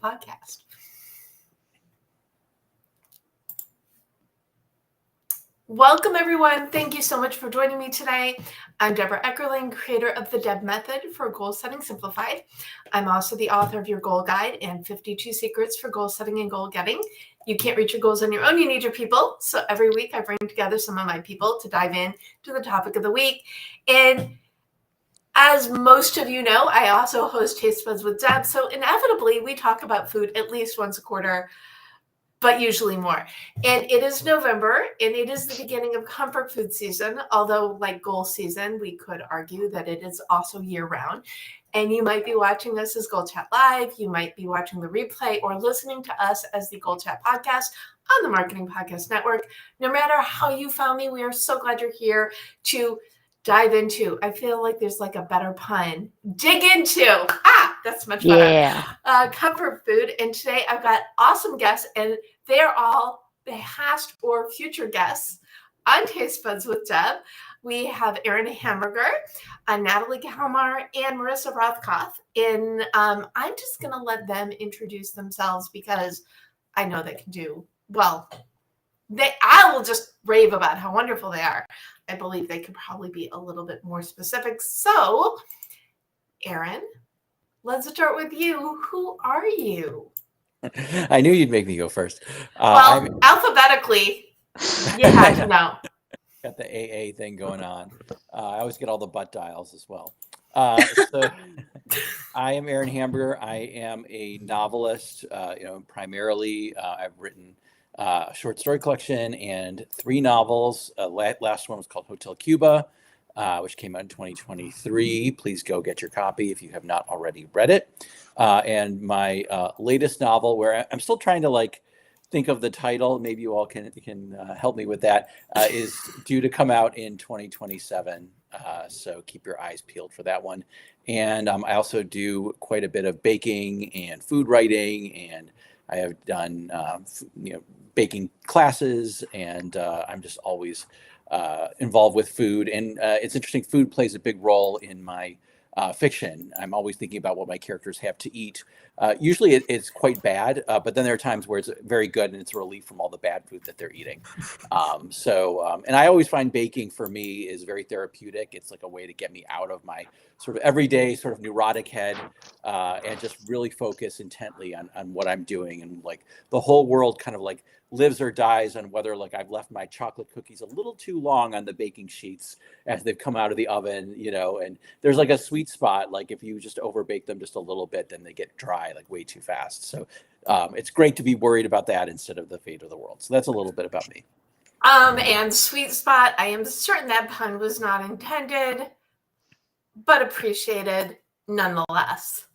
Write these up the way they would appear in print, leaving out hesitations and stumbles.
podcast. Welcome, everyone. Thank you so much for joining me today. I'm Debra Eckerling, creator of the Deb Method for Goal Setting Simplified. I'm also the author of your Goal Guide and 52 Secrets for Goal Setting and Goal Getting. You can't reach your goals on your own. You need your people. So every week I bring together some of my people to dive in to the topic of the week. And as most of you know, I also host Taste Buds with Deb. So inevitably, we talk about food at least once a quarter, but usually more. And it is November, and it is the beginning of comfort food season. Although, like goal season, we could argue that it is also year-round. And you might be watching us as GoalChat Live. You might be watching the replay or listening to us as the GoalChat podcast on the Marketing Podcast Network. No matter how you found me, we are so glad you're here to dive into. I feel like there's like a better pun. Dig into. That's much better. Yeah. Comfort food. And today I've got awesome guests, and they're all past or future guests on Taste Buds with Deb. We have Aaron Hamburger, Natalie Kalmar, and Marissa Rothkopf. And I'm just going to let them introduce themselves because I know they can do well. I will just rave about how wonderful they are. I believe they could probably be a little bit more specific. So, Aaron, let's start with you. Who are you? I knew you'd make me go first. Alphabetically, you had to know. Got the AA thing going on. I always get all the butt dials as well. So I am Aaron Hamburger. I am a novelist. Primarily, I've written a short story collection and 3 novels. Last one was called Hotel Cuba, which came out in 2023. Please go get your copy if you have not already read it. And my latest novel, where I'm still trying to think of the title, maybe you all can help me with that, is due to come out in 2027. So keep your eyes peeled for that one. And I also do quite a bit of baking and food writing, and I have done baking classes, and I'm just always involved with food. And it's interesting, food plays a big role in my fiction. I'm always thinking about what my characters have to eat. Usually it's quite bad, but then there are times where it's very good and it's a relief from all the bad food that they're eating. And I always find baking for me is very therapeutic. It's like a way to get me out of my sort of everyday sort of neurotic head and just really focus intently on what I'm doing. And the whole world kind of lives or dies on whether I've left my chocolate cookies a little too long on the baking sheets as they've come out of the oven, and there's a sweet spot. If you just overbake them just a little bit, then they get dry way too fast. So it's great to be worried about that instead of the fate of the world. So that's a little bit about me. And sweet spot, I am certain that pun was not intended, but appreciated nonetheless.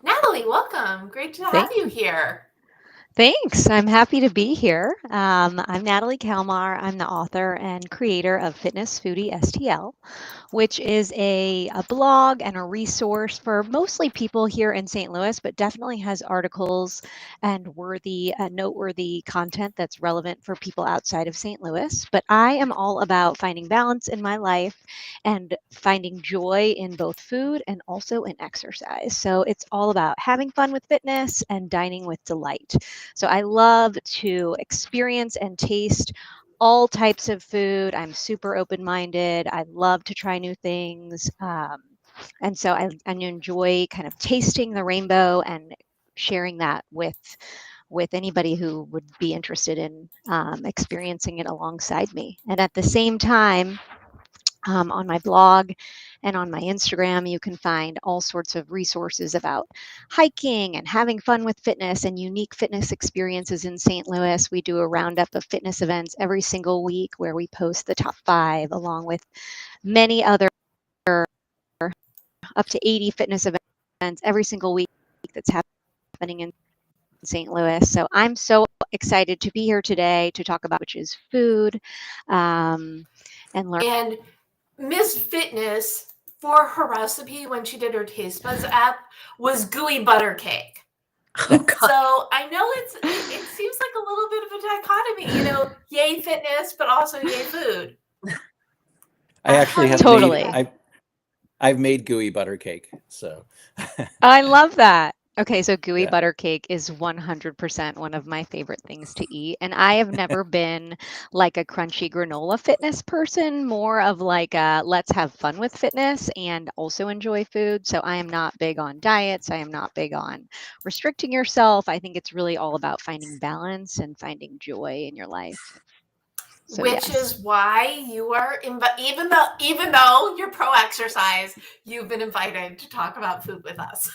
Natalie, welcome. Great to have you here. Thanks. I'm happy to be here. I'm Natalie Kalmar. I'm the author and creator of Fitness Foodie STL, which is a blog and a resource for mostly people here in St. Louis, but definitely has articles and noteworthy content that's relevant for people outside of St. Louis. But I am all about finding balance in my life and finding joy in both food and also in exercise. So it's all about having fun with fitness and dining with delight. So I love to experience and taste all types of food. I'm super open-minded. I love to try new things. And so I enjoy kind of tasting the rainbow and sharing that with anybody who would be interested in experiencing it alongside me. And at the same time, on my blog and on my Instagram, you can find all sorts of resources about hiking and having fun with fitness and unique fitness experiences in St. Louis. We do a roundup of fitness events every single week where we post the top 5 along with many other up to 80 fitness events every single week that's happening in St. Louis. So I'm so excited to be here today to talk about, which is food and learn. And Miss Fitness, for her recipe when she did her Taste Buds app, was gooey butter cake. So I know it seems like a little bit of a dichotomy, yay fitness, but also yay food. I actually have I've made gooey butter cake. So I love that. Okay, so gooey yeah. butter cake is 100% one of my favorite things to eat. And I have never been like a crunchy granola fitness person, more of like a let's have fun with fitness and also enjoy food. So I am not big on diets. I am not big on restricting yourself. I think it's really all about finding balance and finding joy in your life. So Which yes. is why you are even though you're pro exercise, you've been invited to talk about food with us.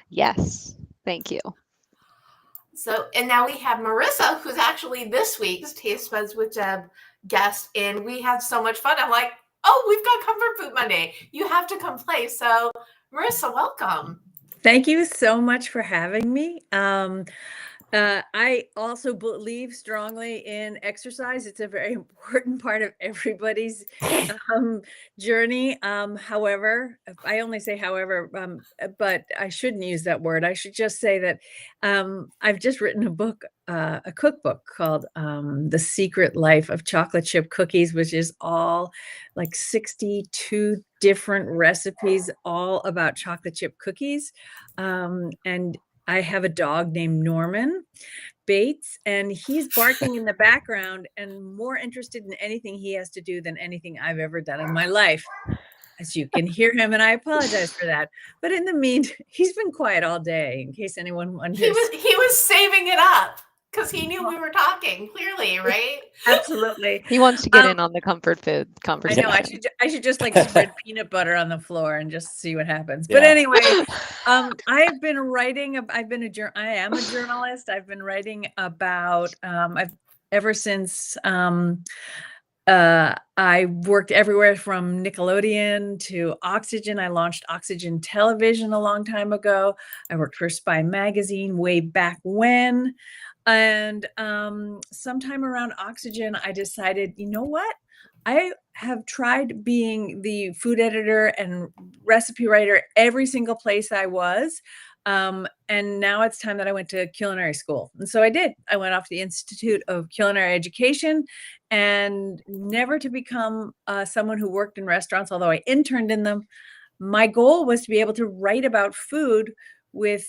Yes. Thank you. So, and now we have Marissa, who's actually this week's Taste Buds with Deb guest, and we had so much fun. I'm like, oh, we've got Comfort Food Monday. You have to come play. So, Marissa, welcome. Thank you so much for having me. I also believe strongly in exercise. It's a very important part of everybody's journey. However, I only say however, but I shouldn't use that word. I should just say that I've just written a cookbook called The Secret Life of Chocolate Chip Cookies, which is all like 62 different recipes, all about chocolate chip cookies. And I have a dog named Norman Bates, and he's barking in the background and more interested in anything he has to do than anything I've ever done in my life, as you can hear him, and I apologize for that. But in the meantime, he's been quiet all day, in case anyone wonders. He was saving it up because he knew we were talking clearly, right? Absolutely. He wants to get in on the comfort food I conversation. know I should just like spread peanut butter on the floor and just see what happens. But anyway, I've been writing. I am a journalist. I've been writing about. Ever since I worked everywhere from Nickelodeon to Oxygen. I launched Oxygen Television a long time ago. I worked for Spy Magazine way back when. And sometime around Oxygen, I decided, you know what? I have tried being the food editor and recipe writer every single place I was. And now it's time that I went to culinary school. And so I did. I went off to the Institute of Culinary Education, and never to become someone who worked in restaurants, although I interned in them. My goal was to be able to write about food with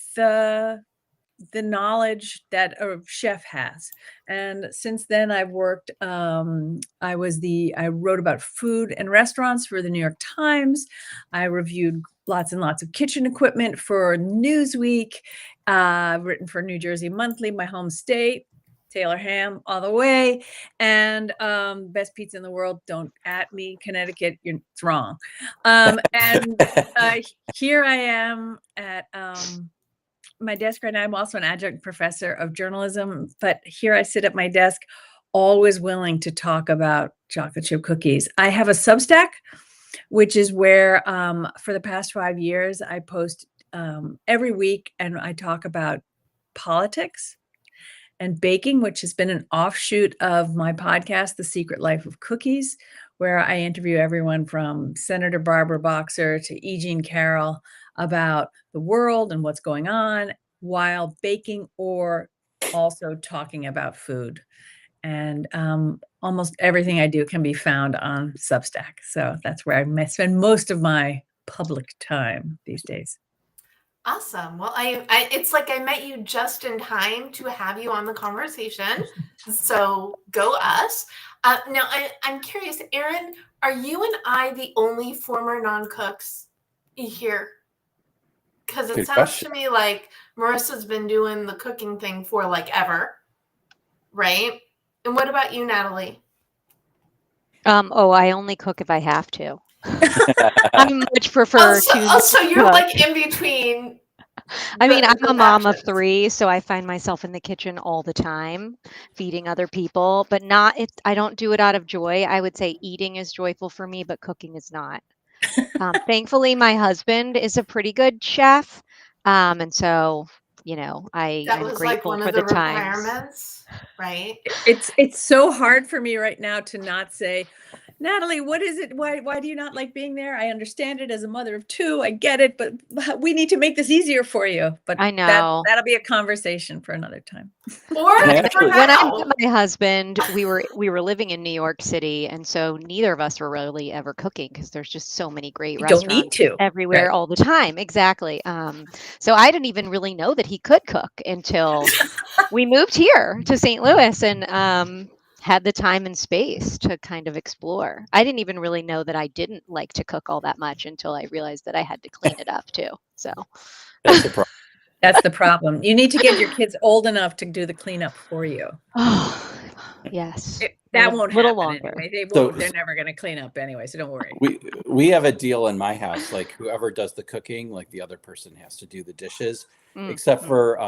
the knowledge that a chef has. And since then I've worked, I wrote about food and restaurants for the New York Times. I reviewed lots and lots of kitchen equipment for Newsweek, written for New Jersey Monthly, my home state, Taylor Ham all the way. And best pizza in the world, don't at me, Connecticut, it's wrong. And here I am at my desk right now. I'm also an adjunct professor of journalism, but here I sit at my desk, always willing to talk about chocolate chip cookies. I have a Substack, which is where for the past 5 years, I post every week, and I talk about politics and baking, which has been an offshoot of my podcast, The Secret Life of Cookies, where I interview everyone from Senator Barbara Boxer to E. Jean Carroll about the world and what's going on while baking, or also talking about food. And almost everything I do can be found on Substack. So that's where I spend most of my public time these days. Awesome. Well, it's like I met you just in time to have you on the conversation. So go us. Now, I'm curious, Aaron, are you and I the only former non-cooks here? Because it sounds to me like Marissa's been doing the cooking thing for like ever, right? And what about you, Natalie? I only cook if I have to. I much prefer to. So you're like in between. I mean, I'm a mom of 3, so I find myself in the kitchen all the time, feeding other people, but I don't do it out of joy. I would say eating is joyful for me, but cooking is not. Thankfully, my husband is a pretty good chef. And so, I am grateful for the times. Requirements, right? It's so hard for me right now to not say, Natalie, what is it? Why do you not like being there? I understand it as a mother of two. I get it, but we need to make this easier for you. But I know. that'll be a conversation for another time. Or for When I now. met my husband, we were living in New York City, and so neither of us were really ever cooking because there's just so many great You don't need restaurants to. everywhere Right. all the time. Exactly. So I didn't even really know that he could cook until we moved here to St. Louis and had the time and space to kind of explore. I didn't even really know that I didn't like to cook all that much until I realized that I had to clean it up too. So That's the problem. That's the problem. You need to get your kids old enough to do the cleanup for you. oh, yes. That won't little happen longer. anyway. They So- won't. They're never going to clean up anyway, so don't worry. We have a deal in my house, like whoever does the cooking, like the other person has to do the dishes, except for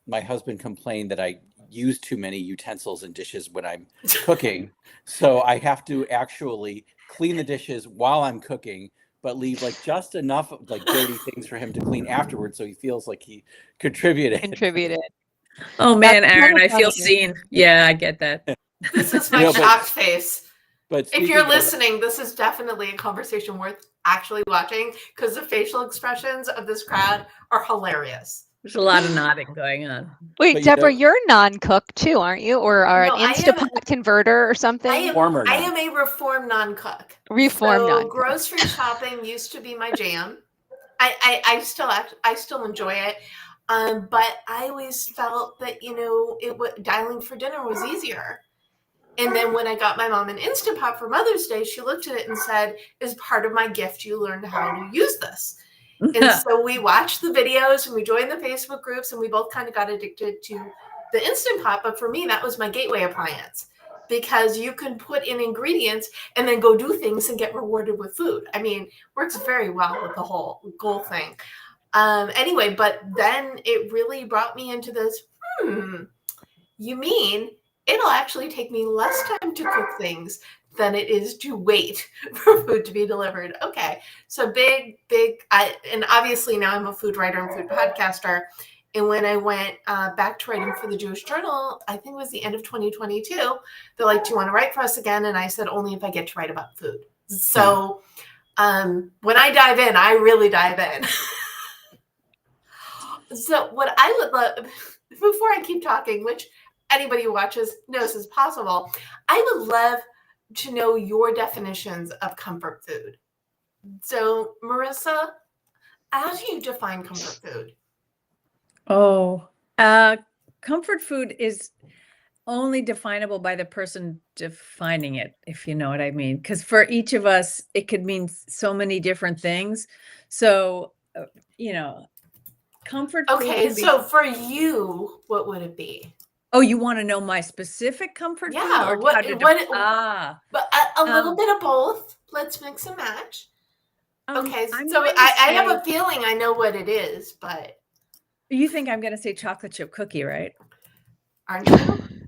my husband complained that I use too many utensils and dishes when I'm cooking. So I have to actually clean the dishes while I'm cooking, but leave like just enough of like dirty things for him to clean afterwards, so he feels like he contributed. Oh man, That's Aaron, kinda I feel funny. seen. Yeah, I get that. This is my No, but- shocked face. But If speaking you're of- listening, this is definitely a conversation worth actually watching because the facial expressions of this crowd are hilarious. There's a lot of nodding going on. Wait, But you Deborah, don't- you're non-cook too, aren't you? Or are No, an I am- Instapot converter or something? I Former am a reformed non-cook. Reformed So non-cook. grocery shopping used to be my jam. I still enjoy it. But I always felt that dialing for dinner was easier. And then when I got my mom an Instapot for Mother's Day, she looked at it and said, "As part of my gift, you learned how to use this." And so we watched the videos and we joined the Facebook groups and we both kind of got addicted to the Instant Pot. But for me, that was my gateway appliance because you can put in ingredients and then go do things and get rewarded with food. I mean, works very well with the whole goal thing. Anyway, but then it really brought me into this, you mean it'll actually take me less time to cook things than it is to wait for food to be delivered. Okay. So big, and obviously now I'm a food writer and food podcaster. And when I went back to writing for the Jewish Journal, I think it was the end of 2022, they're like, "Do you want to write for us again?" And I said, "Only if I get to write about food." So when I dive in, I really dive in. So what I would love, before I keep talking, which anybody who watches knows is possible, I would love to know your definitions of comfort food. So, Marissa, how do you define comfort food? Oh, comfort food is only definable by the person defining it, if you know what I mean. Because for each of us, it could mean so many different things. So, comfort food Okay, can be. so for you, what would it be? Oh, you want to know my specific comfort food? Yeah, Or what- how to what- ah. But a little bit of both. Let's mix and match. Okay, I'm so going to I have a say- feeling I know what it is, but You think I'm going to say chocolate chip cookie, right? aren't you?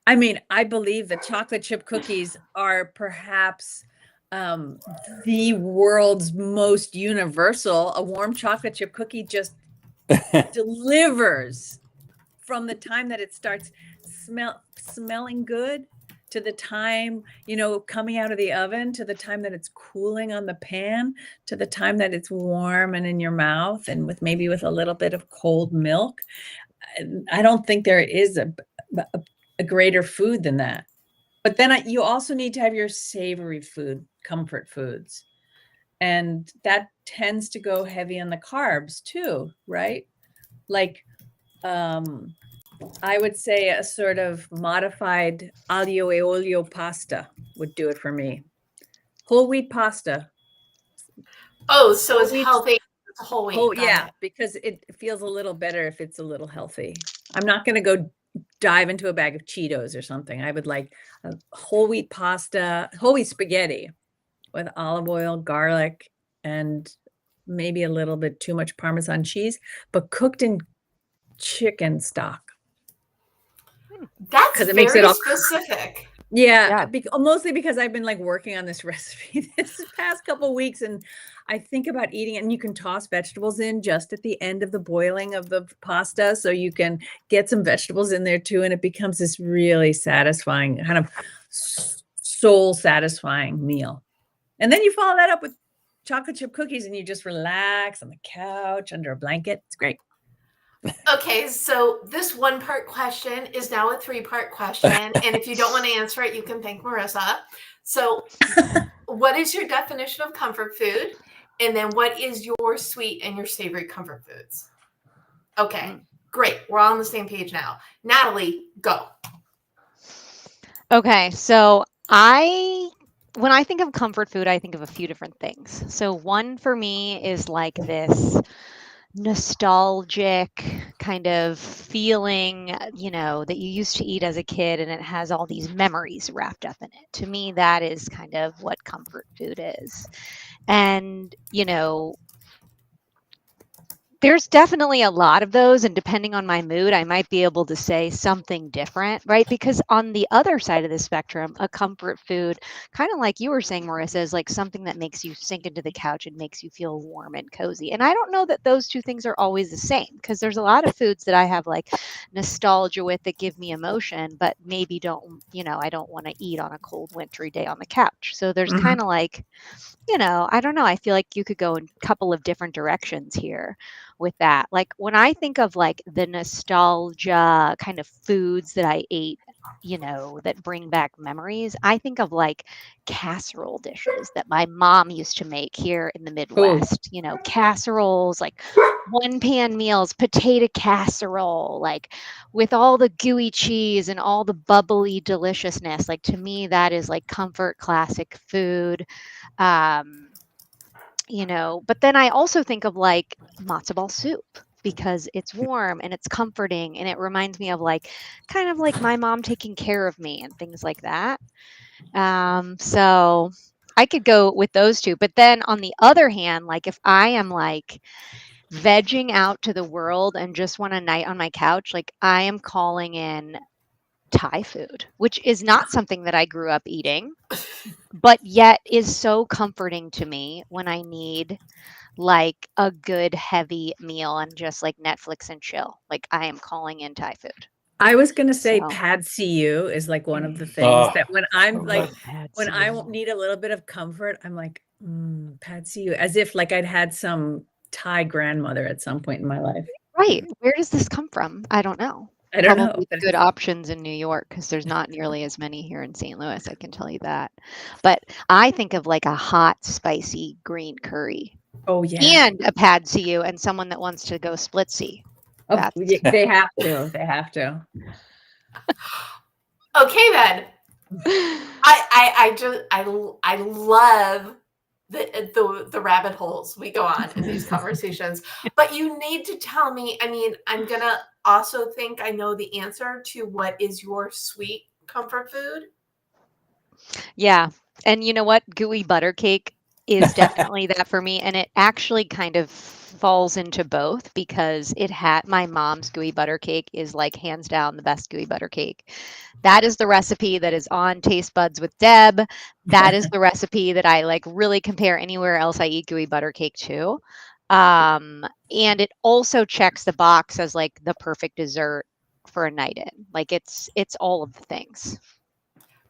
I mean, I believe that chocolate chip cookies are perhaps the world's most universal. A warm chocolate chip cookie just delivers from the time that it starts smelling good to the time, coming out of the oven, to the time that it's cooling on the pan, to the time that it's warm and in your mouth and maybe with a little bit of cold milk. I don't think there is a greater food than that. But then you also need to have your savory food, comfort foods. And that tends to go heavy on the carbs too, right? Like, I would say a sort of modified aglio e olio pasta would do it for me. Whole wheat pasta. Oh, so it's Whole wheat- healthy. It's a whole wheat. Oh, Got yeah, it. because it feels a little better if it's a little healthy. I'm not going to go dive into a bag of Cheetos or something. I would like a whole wheat pasta, whole wheat spaghetti with olive oil, garlic, and maybe a little bit too much Parmesan cheese, but cooked in chicken stock. That's 'Cause it very makes it all- specific. Yeah, mostly because I've been like working on this recipe this past couple weeks, and I think about eating it. And you can toss vegetables in just at the end of the boiling of the pasta, so you can get some vegetables in there too, and it becomes this really satisfying kind of soul satisfying meal. And then you follow that up with chocolate chip cookies and you just relax on the couch under a blanket. It's great. Okay, so this one-part question is now a three-part question. And if you don't want to answer it, you can thank Marissa. So what is your definition of comfort food? And then what is your sweet and your savory comfort foods? Okay, great. We're all on the same page now. Natalie, go. Okay, so when I think of comfort food, I think of a few different things. So one for me is like this nostalgic kind of feeling, that you used to eat as a kid and it has all these memories wrapped up in it. To me, that is kind of what comfort food is. And, there's definitely a lot of those, and depending on my mood, I might be able to say something different, right? Because on the other side of the spectrum, a comfort food, kind of like you were saying, Marissa, is like something that makes you sink into the couch and makes you feel warm and cozy. And I don't know that those two things are always the same, because there's a lot of foods that I have like nostalgia with that give me emotion, but maybe I don't want to eat on a cold wintry day on the couch. So there's kind of like, I don't know. I feel like you could go in a couple of different directions here with that. Like when I think of like the nostalgia kind of foods that I ate, that bring back memories, I think of like casserole dishes that my mom used to make here in the Midwest. Casseroles, like one pan meals, potato casserole, like with all the gooey cheese and all the bubbly deliciousness. Like to me, that is like comfort classic food. But then I also think of like matzo ball soup because it's warm and it's comforting and it reminds me of like kind of like my mom taking care of me and things like that. So I could go with those two. But then on the other hand, like if I am like vegging out to the world and just want a night on my couch, like I am calling in Thai food, which is not something that I grew up eating, but yet is so comforting to me when I need like a good heavy meal and just like Netflix and chill. Like I am calling in Thai food. I was going to say So pad see ew is like one of the things that when I'm like, pad when see I ew. need a little bit of comfort, I'm like, pad see ew, as if like I'd had some Thai grandmother at some point in my life. Right. Where does this come from? I don't know. I don't know. Probably good options in New York because there's not nearly as many here in St. Louis. I can tell you that. But I think of like a hot, spicy green curry. Oh yeah. And a pad see ew and someone that wants to go splitsy. Oh, they have to. They have to. Okay, then. I love the rabbit holes we go on in these conversations. But you need to tell me. I mean, I'm gonna also think I know the answer to what is your sweet comfort food. Yeah. And you know what? Gooey butter cake is definitely that for me. And it actually kind of falls into both because my mom's gooey butter cake is like hands down the best gooey butter cake. That is the recipe that is on Taste Buds with Deb. That is the recipe that I like really compare anywhere else I eat gooey butter cake to. And it also checks the box as like the perfect dessert for a night in. Like it's all of the things.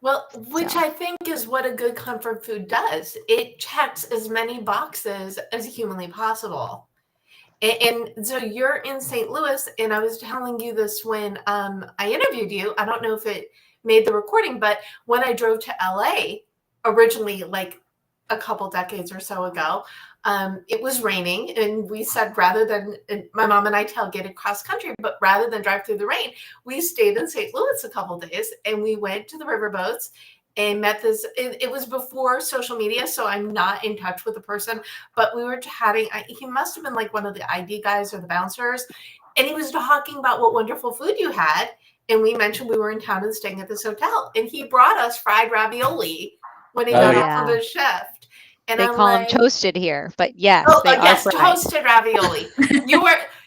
Well, which I think is what a good comfort food does. It checks as many boxes as humanly possible. And so you're in St. Louis, and I was telling you this when I interviewed you. I don't know if it made the recording, but when I drove to LA originally, like a couple decades or so ago, it was raining, and we said my mom and I tailgated cross country, but rather than drive through the rain, we stayed in St. Louis a couple days, and we went to the riverboats and met this. It was before social media, so I'm not in touch with the person, but we were chatting. He must have been like one of the ID guys or the bouncers, and he was talking about what wonderful food you had. And we mentioned we were in town and staying at this hotel, and he brought us fried ravioli when he got off of his shift. And they call them toasted here, but yes, they are fried. Toasted ravioli.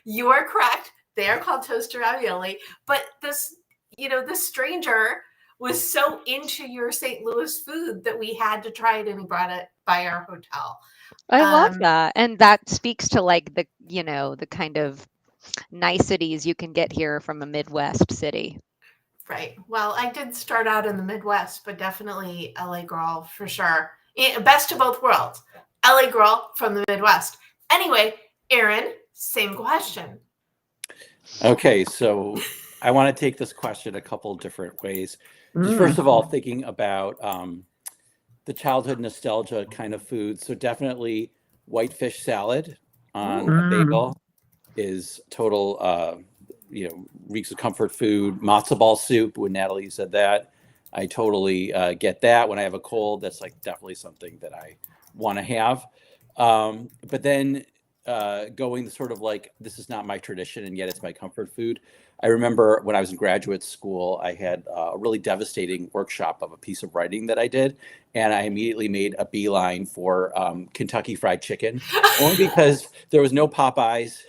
You are correct. They are called toasted ravioli. But this, the stranger was so into your St. Louis food that we had to try it, and he brought it by our hotel. I love that. And that speaks to like the kind of niceties you can get here from a Midwest city. Right. Well, I did start out in the Midwest, but definitely LA girl for sure. Best of both worlds. LA girl from the Midwest. Anyway, Aaron, same question. Okay, so I want to take this question a couple different ways. Just first of all, thinking about the childhood nostalgia kind of food. So definitely whitefish salad on a bagel is total, reeks of comfort food. Matzo ball soup, when Natalie said that, I totally get that. When I have a cold, that's like definitely something that I want to have. But then going sort of like, this is not my tradition and yet it's my comfort food. I remember when I was in graduate school, I had a really devastating workshop of a piece of writing that I did. And I immediately made a beeline for Kentucky Fried Chicken, only because there was no Popeyes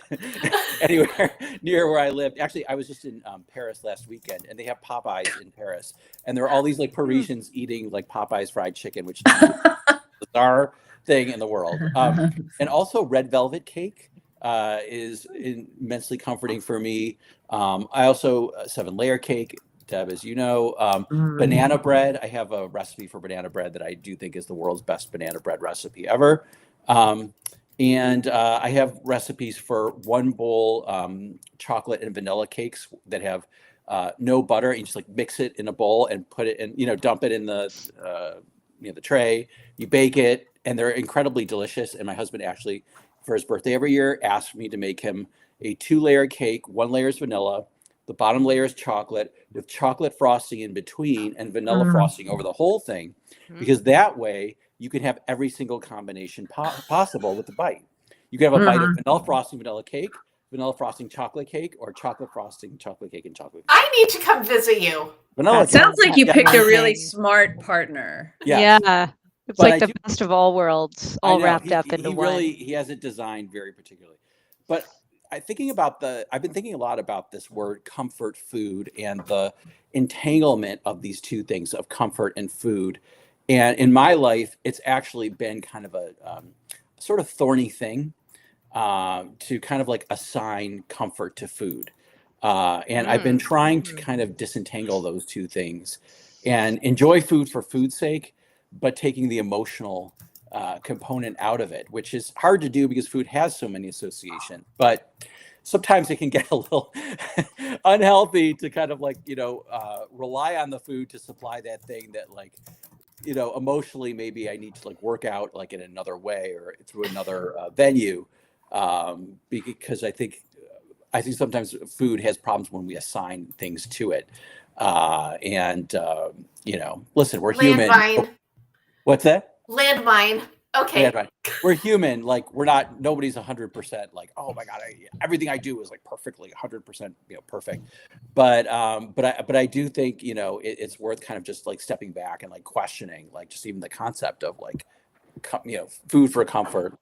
anywhere near where I lived. Actually, I was just in Paris last weekend, and they have Popeyes in Paris. And there are all these like Parisians eating like Popeyes fried chicken, which is the bizarre thing in the world. And also red velvet cake is immensely comforting for me. I also 7-layer cake, Deb, as you know. Banana bread. I have a recipe for banana bread that I do think is the world's best banana bread recipe ever. And I have recipes for 1 bowl chocolate and vanilla cakes that have no butter. You just like mix it in a bowl and put it in, dump it in the tray. You bake it, and they're incredibly delicious. And my husband actually, for his birthday every year, asked me to make him a 2-layer cake. 1 layer is vanilla. The bottom layer is chocolate with chocolate frosting in between and vanilla frosting over the whole thing, because that way you can have every single combination possible with the bite. You can have a bite of vanilla frosting, vanilla cake, vanilla frosting, chocolate cake, or chocolate frosting, chocolate cake, and chocolate cake. I need to come visit you. Vanilla cake. Sounds like you picked a really smart partner. Yes. Yeah. It's But like the best of all worlds, all wrapped up into one. He has it designed very particularly. But I've been thinking a lot about this word comfort food and the entanglement of these two things of comfort and food. And in my life, it's actually been kind of a sort of thorny thing to kind of like assign comfort to food. And I've been trying to kind of disentangle those two things and enjoy food for food's sake, but taking the emotional component out of it, which is hard to do because food has so many associations. But sometimes it can get a little unhealthy to kind of like, rely on the food to supply that thing that like, emotionally maybe I need to like work out like in another way or through another venue. Because I think sometimes food has problems when we assign things to it. Listen, we're human. Landmine. What's that? Landmine. Okay. Landmine. We're human. Like nobody's 100% like, oh my God, everything I do is like perfectly 100%, perfect. But I do think, it's worth kind of just like stepping back and like questioning, like just even the concept of like, food for comfort.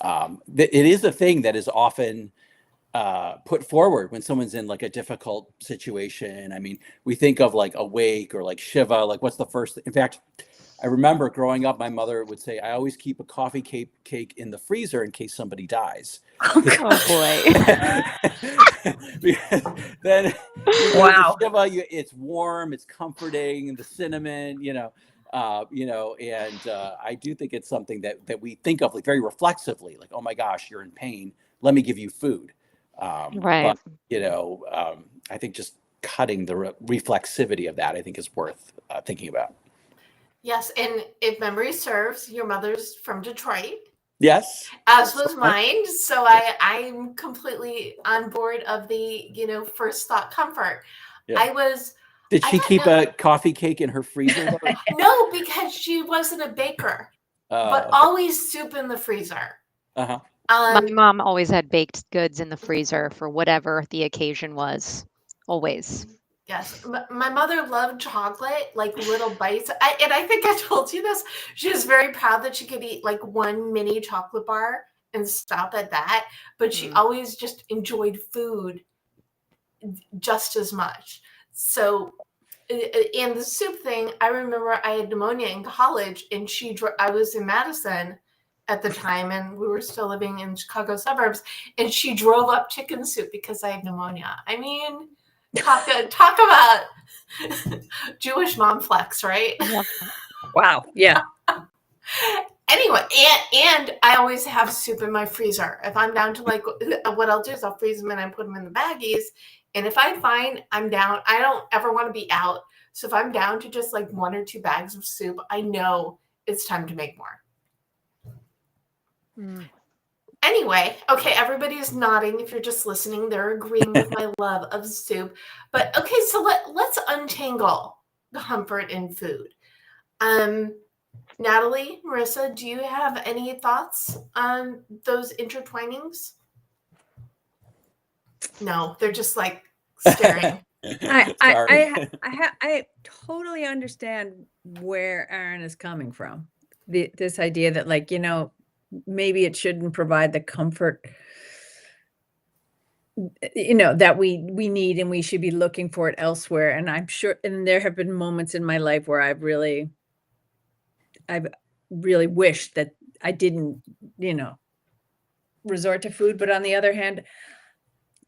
It is a thing that is often put forward when someone's in like a difficult situation. I mean, we think of like Awake or like Shiva, like what's the first, in fact, I remember growing up, my mother would say, I always keep a coffee cake in the freezer in case somebody dies. Oh boy. Then Wow. Shiva, it's warm, it's comforting, and the cinnamon, and I do think it's something that we think of like very reflexively, like, oh my gosh, you're in pain, let me give you food. Right. But, I think just cutting the reflexivity of that, I think is worth thinking about. Yes, and if memory serves, your mother's from Detroit. Yes. As was mine. So I'm completely on board of the, first thought comfort. Yeah. Did she keep a coffee cake in her freezer? No, because she wasn't a baker, but okay. always soup in the freezer. Uh-huh. My mom always had baked goods in the freezer for whatever the occasion was. Always. Yes. My mother loved chocolate, like little bites. I think I told you this. She was very proud that she could eat like 1 mini chocolate bar and stop at that. But she always just enjoyed food just as much. So, and the soup thing, I remember I had pneumonia in college and I was in Madison at the time and we were still living in Chicago suburbs, and she drove up chicken soup because I had pneumonia. I mean, Talk about Jewish mom flex, right? Yep. Wow. Yeah. Anyway, and I always have soup in my freezer. If I'm down to like, what I'll do is I'll freeze them and I put them in the baggies. And if I find I'm down, I don't ever want to be out. So if I'm down to just like 1 or 2 bags of soup, I know it's time to make more. Anyway, okay, everybody's nodding. If you're just listening, they're agreeing with my love of soup. But okay, so let's untangle comfort in food. Natalie, Marissa, do you have any thoughts on those intertwinings? No, they're just like staring. I totally understand where Aaron is coming from. This idea that, like, you know, maybe it shouldn't provide the comfort, you know, that we need, and we should be looking for it elsewhere. And I'm sure, and there have been moments in my life where I've really wished that I didn't, you know, resort to food. But on the other hand,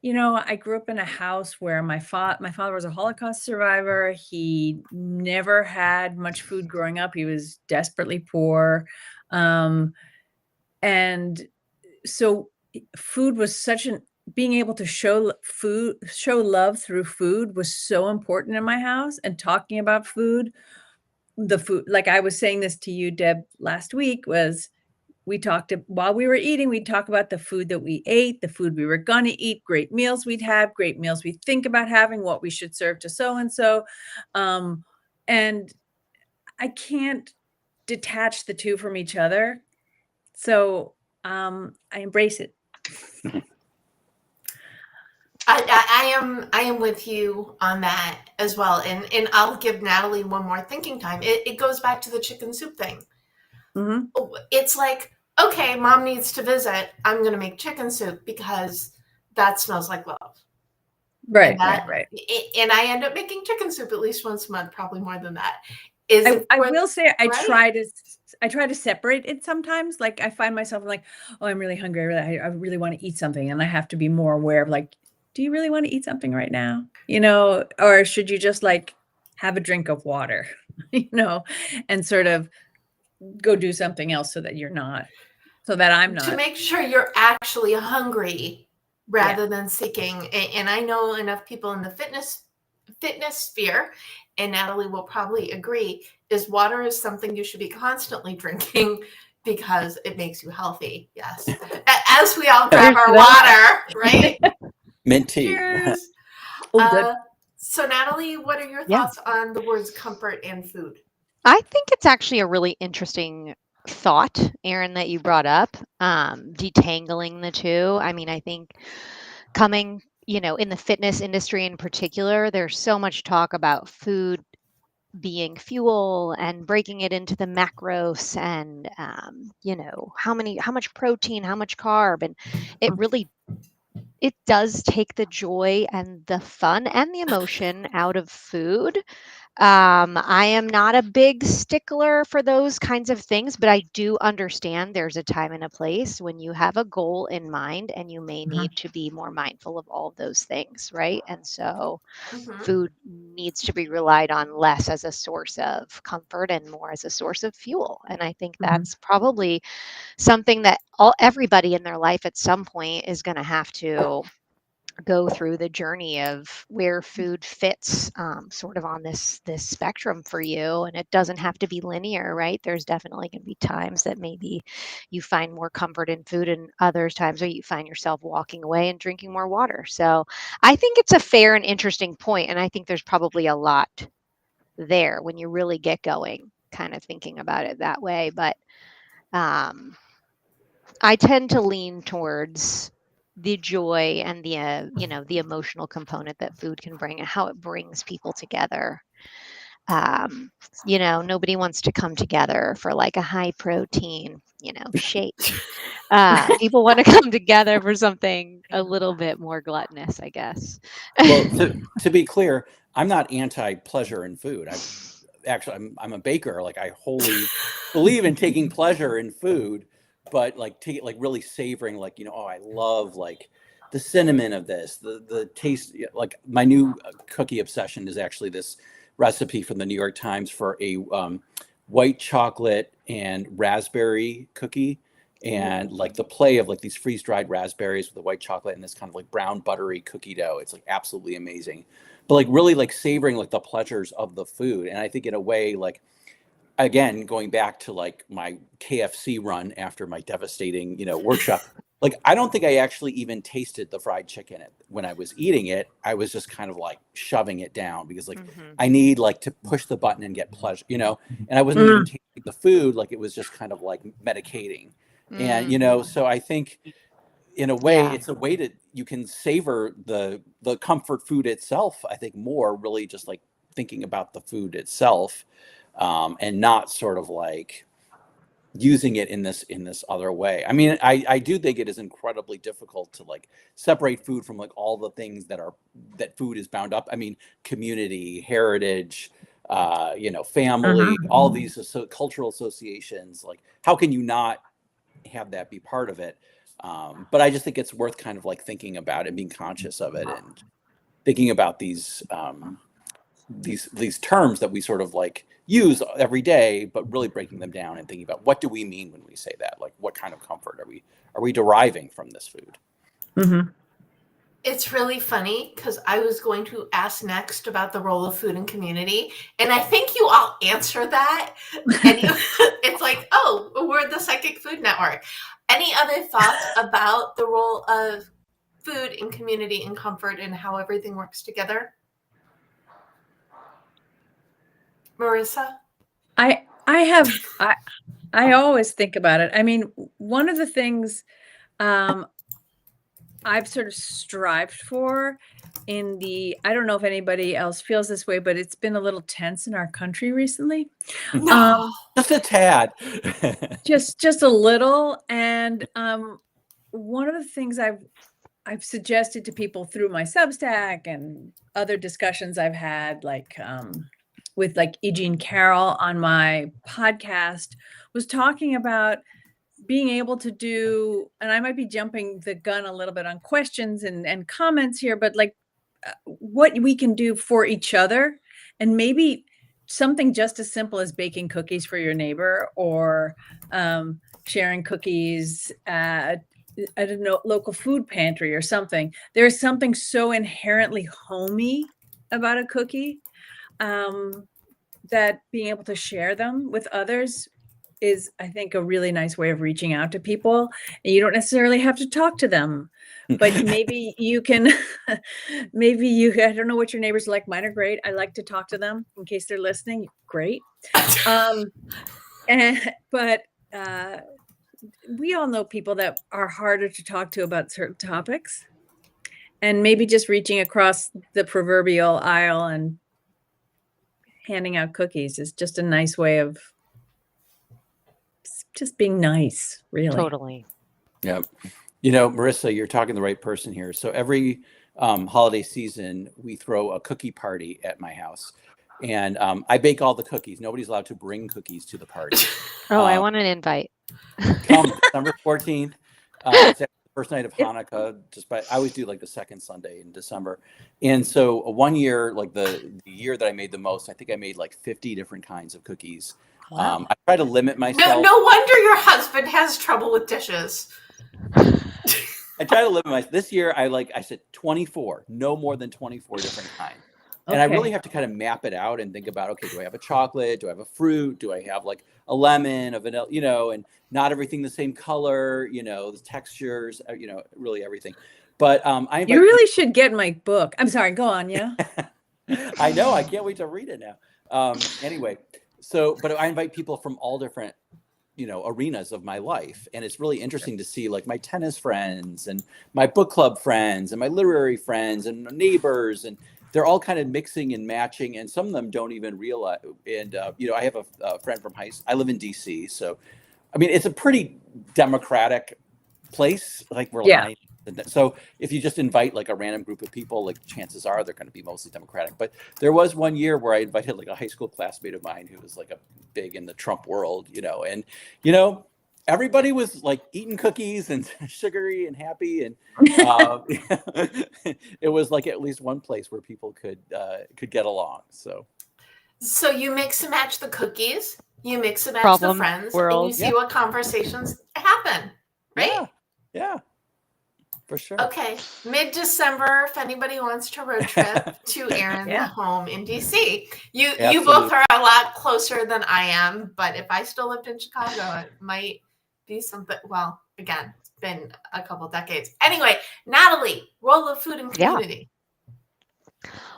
you know, I grew up in a house where my father was a Holocaust survivor. He never had much food growing up. He was desperately poor. And so food was being able to show love through food was so important in my house. And talking about food, like I was saying this to you, Deb, last week, was while we were eating, we'd talk about the food that we ate, the food we were going to eat, great meals we'd have, great meals we think about having, what we should serve to so-and-so. And I can't detach the two from each other. So I embrace it. I am with you on that as well. And I'll give Natalie one more thinking time. It goes back to the chicken soup thing. Mm-hmm. It's like, okay, mom needs to visit. I'm going to make chicken soup because that smells like love. Right. And I end up making chicken soup at least once a month, probably more than that. I will say I try to separate it sometimes. Like I find myself like, oh, I'm really hungry. I really want to eat something. And I have to be more aware of, like, do you really want to eat something right now? You know, or should you just like have a drink of water, you know, and sort of go do something else so that I'm not. To make sure you're actually hungry rather than seeking. And I know enough people in the fitness sphere, and Natalie will probably agree, is water is something you should be constantly drinking because it makes you healthy. Yes. As we all grab our water, right? Mint tea. Cheers. So Natalie, what are your thoughts on the words comfort and food? I think it's actually a really interesting thought, Aaron, that you brought up, detangling the two. I mean, I think coming, you know, in the fitness industry in particular, there's so much talk about food being fuel and breaking it into the macros and, you know, how much protein, how much carb. And it does take the joy and the fun and the emotion out of food. I am not a big stickler for those kinds of things, but I do understand there's a time and a place when you have a goal in mind and you may need to be more mindful of all of those things, right? And so food needs to be relied on less as a source of comfort and more as a source of fuel. And I think that's probably something that everybody in their life at some point is going to have to go through the journey of where food fits sort of on this spectrum for you. And it doesn't have to be linear, right? There's definitely going to be times that maybe you find more comfort in food and others times where you find yourself walking away and drinking more water. So I think it's a fair and interesting point. And I think there's probably a lot there when you really get going, kind of thinking about it that way. But I tend to lean towards the joy and the you know, the emotional component that food can bring and how it brings people together. You know, nobody wants to come together for like a high protein, you know, shake. People want to come together for something a little bit more gluttonous, I guess. Well, to be clear, I'm not anti-pleasure in food. I'm a baker. Like I wholly believe in taking pleasure in food, but like really savoring, like, you know, oh, I love like the cinnamon of this, the taste. Like my new cookie obsession is actually this recipe from the New York Times for a white chocolate and raspberry cookie. And like the play of like these freeze-dried raspberries with the white chocolate and this kind of like brown buttery cookie dough. It's like absolutely amazing. But like really like savoring like the pleasures of the food. And I think in a way, like, again, going back to like my KFC run after my devastating, workshop, like I don't think I actually even tasted the fried chicken when I was eating it. I was just kind of like shoving it down because like I need like to push the button and get pleasure, and I wasn't even tasting the food. Like it was just kind of like medicating. And, so I think in a way, it's a way that you can savor the comfort food itself. I think more really just like thinking about the food itself, and not sort of like using it in this other way. I mean, I do think it is incredibly difficult to like separate food from like all the things that food is bound up. I mean, community, heritage, family, all these cultural associations. Like, how can you not have that be part of it? But I just think it's worth kind of like thinking about it, being conscious of it, and thinking about these terms that we sort of like use every day, but really breaking them down and thinking about what do we mean when we say that? Like, what kind of comfort are we deriving from this food? It's really funny because I was going to ask next about the role of food in community, and I think you all answer that. And it's like, oh, we're the Psychic Food Network. Any other thoughts about the role of food in community and comfort and how everything works together? Marissa? I always think about it. I mean, one of the things I've sort of strived for I don't know if anybody else feels this way, but it's been a little tense in our country recently. No. Just a tad. just a little. And one of the things I've suggested to people through my Substack and other discussions I've had, like with like E. Jean Carroll on my podcast, was talking about being able to do, and I might be jumping the gun a little bit on questions and comments here, but like what we can do for each other, and maybe something just as simple as baking cookies for your neighbor, or sharing cookies at a local food pantry or something. There's something so inherently homey about a cookie, that being able to share them with others is, I think, a really nice way of reaching out to people. And you don't necessarily have to talk to them, but maybe you can, I don't know what your neighbors are like. Mine are great. I like to talk to them in case they're listening. Great. But we all know people that are harder to talk to about certain topics, and maybe just reaching across the proverbial aisle and handing out cookies is just a nice way of just being nice, really. Totally. Yeah. Marissa, you're talking to the right person here. So every holiday season, we throw a cookie party at my house. And I bake all the cookies. Nobody's allowed to bring cookies to the party. Oh, I want an invite. Come December 14th. It's the first night of Hanukkah. I always do like the second Sunday in December. And so one year, like the year that I made the most, I think I made like 50 different kinds of cookies. Wow. I try to limit myself. No wonder your husband has trouble with dishes. I try to limit this year, I said 24, no more than 24 different kinds. And I really have to kind of map it out and think about, okay, do I have a chocolate? Do I have a fruit? Do I have like a lemon, a vanilla, and not everything the same color, the textures, really everything. But you really should get my book. I'm sorry, go on. Yeah. I know. I can't wait to read it now. Anyway, but I invite people from all different, arenas of my life. And it's really interesting to see like my tennis friends and my book club friends and my literary friends and neighbors, and they're all kind of mixing and matching, and some of them don't even realize. And, I have a friend from high school. I live in DC. So, I mean, it's a pretty democratic place. Like we're lying. So if you just invite like a random group of people, like chances are they're going to be mostly Democratic. But there was one year where I invited like a high school classmate of mine who was like big in the Trump world, and, everybody was like eating cookies and sugary and happy, and it was like at least one place where people could get along. So you mix and match the cookies, you mix and match the Problem friends, and you world. see Yeah. what conversations happen, right? Yeah, for sure. Okay, mid-December, if anybody wants to road trip to Aaron's Yeah. home in DC. You Absolutely. both are a lot closer than I am, but if I still lived in Chicago, it might be something. Well, again, it's been a couple decades. Anyway, Natalie, role of food and Yeah. community.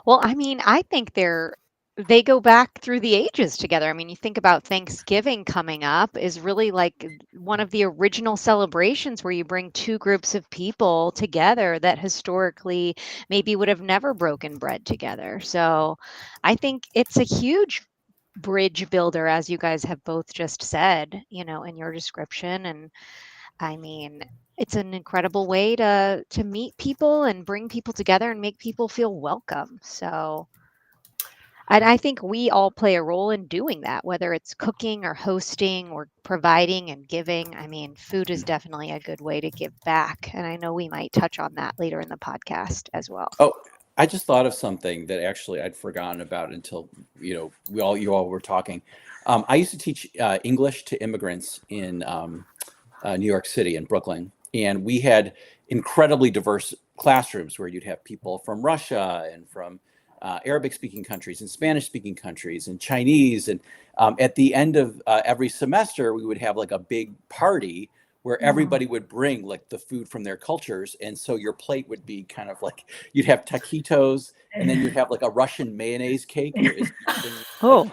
Well, I mean, I think they go back through the ages together. I mean, you think about Thanksgiving coming up is really like one of the original celebrations where you bring two groups of people together that historically maybe would have never broken bread together. So I think it's a huge bridge builder, as you guys have both just said, in your description. And I mean, it's an incredible way to meet people and bring people together and make people feel welcome. So, and I think we all play a role in doing that, whether it's cooking or hosting or providing and giving. I mean, food is definitely a good way to give back. And I know we might touch on that later in the podcast as well. Oh, I just thought of something that actually I'd forgotten about until you all were talking. I used to teach English to immigrants in New York City and Brooklyn, and we had incredibly diverse classrooms where you'd have people from Russia and from Arabic-speaking countries and Spanish-speaking countries and Chinese. And at the end of every semester, we would have like a big party where everybody would bring like the food from their cultures. And so your plate would be kind of like, you'd have taquitos, and then you'd have like a Russian mayonnaise cake Oh,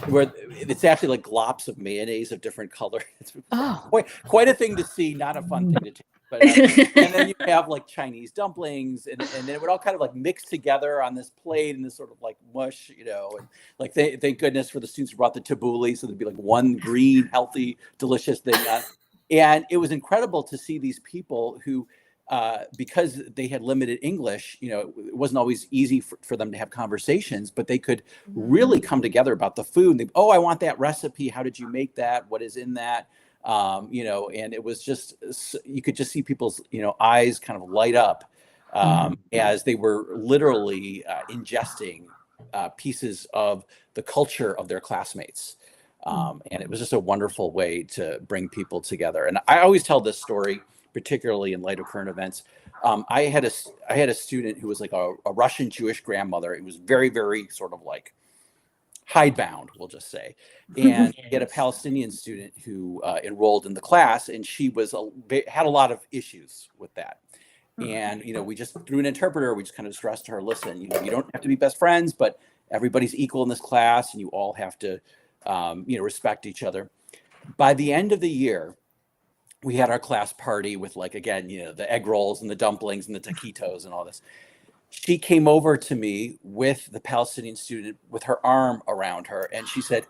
where it's actually like glops of mayonnaise of different colors. It's oh, quite a thing to see, not a fun thing to taste. But, and then you have like Chinese dumplings, and then it would all kind of like mix together on this plate in this sort of like mush, and like thank goodness for the students who brought the tabbouleh, so there'd be like one green, healthy, delicious thing. And it was incredible to see these people who, because they had limited English, it wasn't always easy for them to have conversations, but they could really come together about the food. And I want that recipe. How did you make that? What is in that? And it was just, you could just see people's, eyes kind of light up as they were literally ingesting pieces of the culture of their classmates. And it was just a wonderful way to bring people together. And I always tell this story, particularly in light of current events. I had a student who was like a Russian Jewish grandmother. It was very, very sort of like hidebound, we'll just say. And he had a Palestinian student who enrolled in the class, and she had a lot of issues with that. And, we just, through an interpreter, we just kind of stressed to her, listen, you don't have to be best friends, but everybody's equal in this class, and you all have to, respect each other. By the end of the year, we had our class party with like, again, the egg rolls and the dumplings and the taquitos and all this. She came over to me with the Palestinian student with her arm around her. And she said,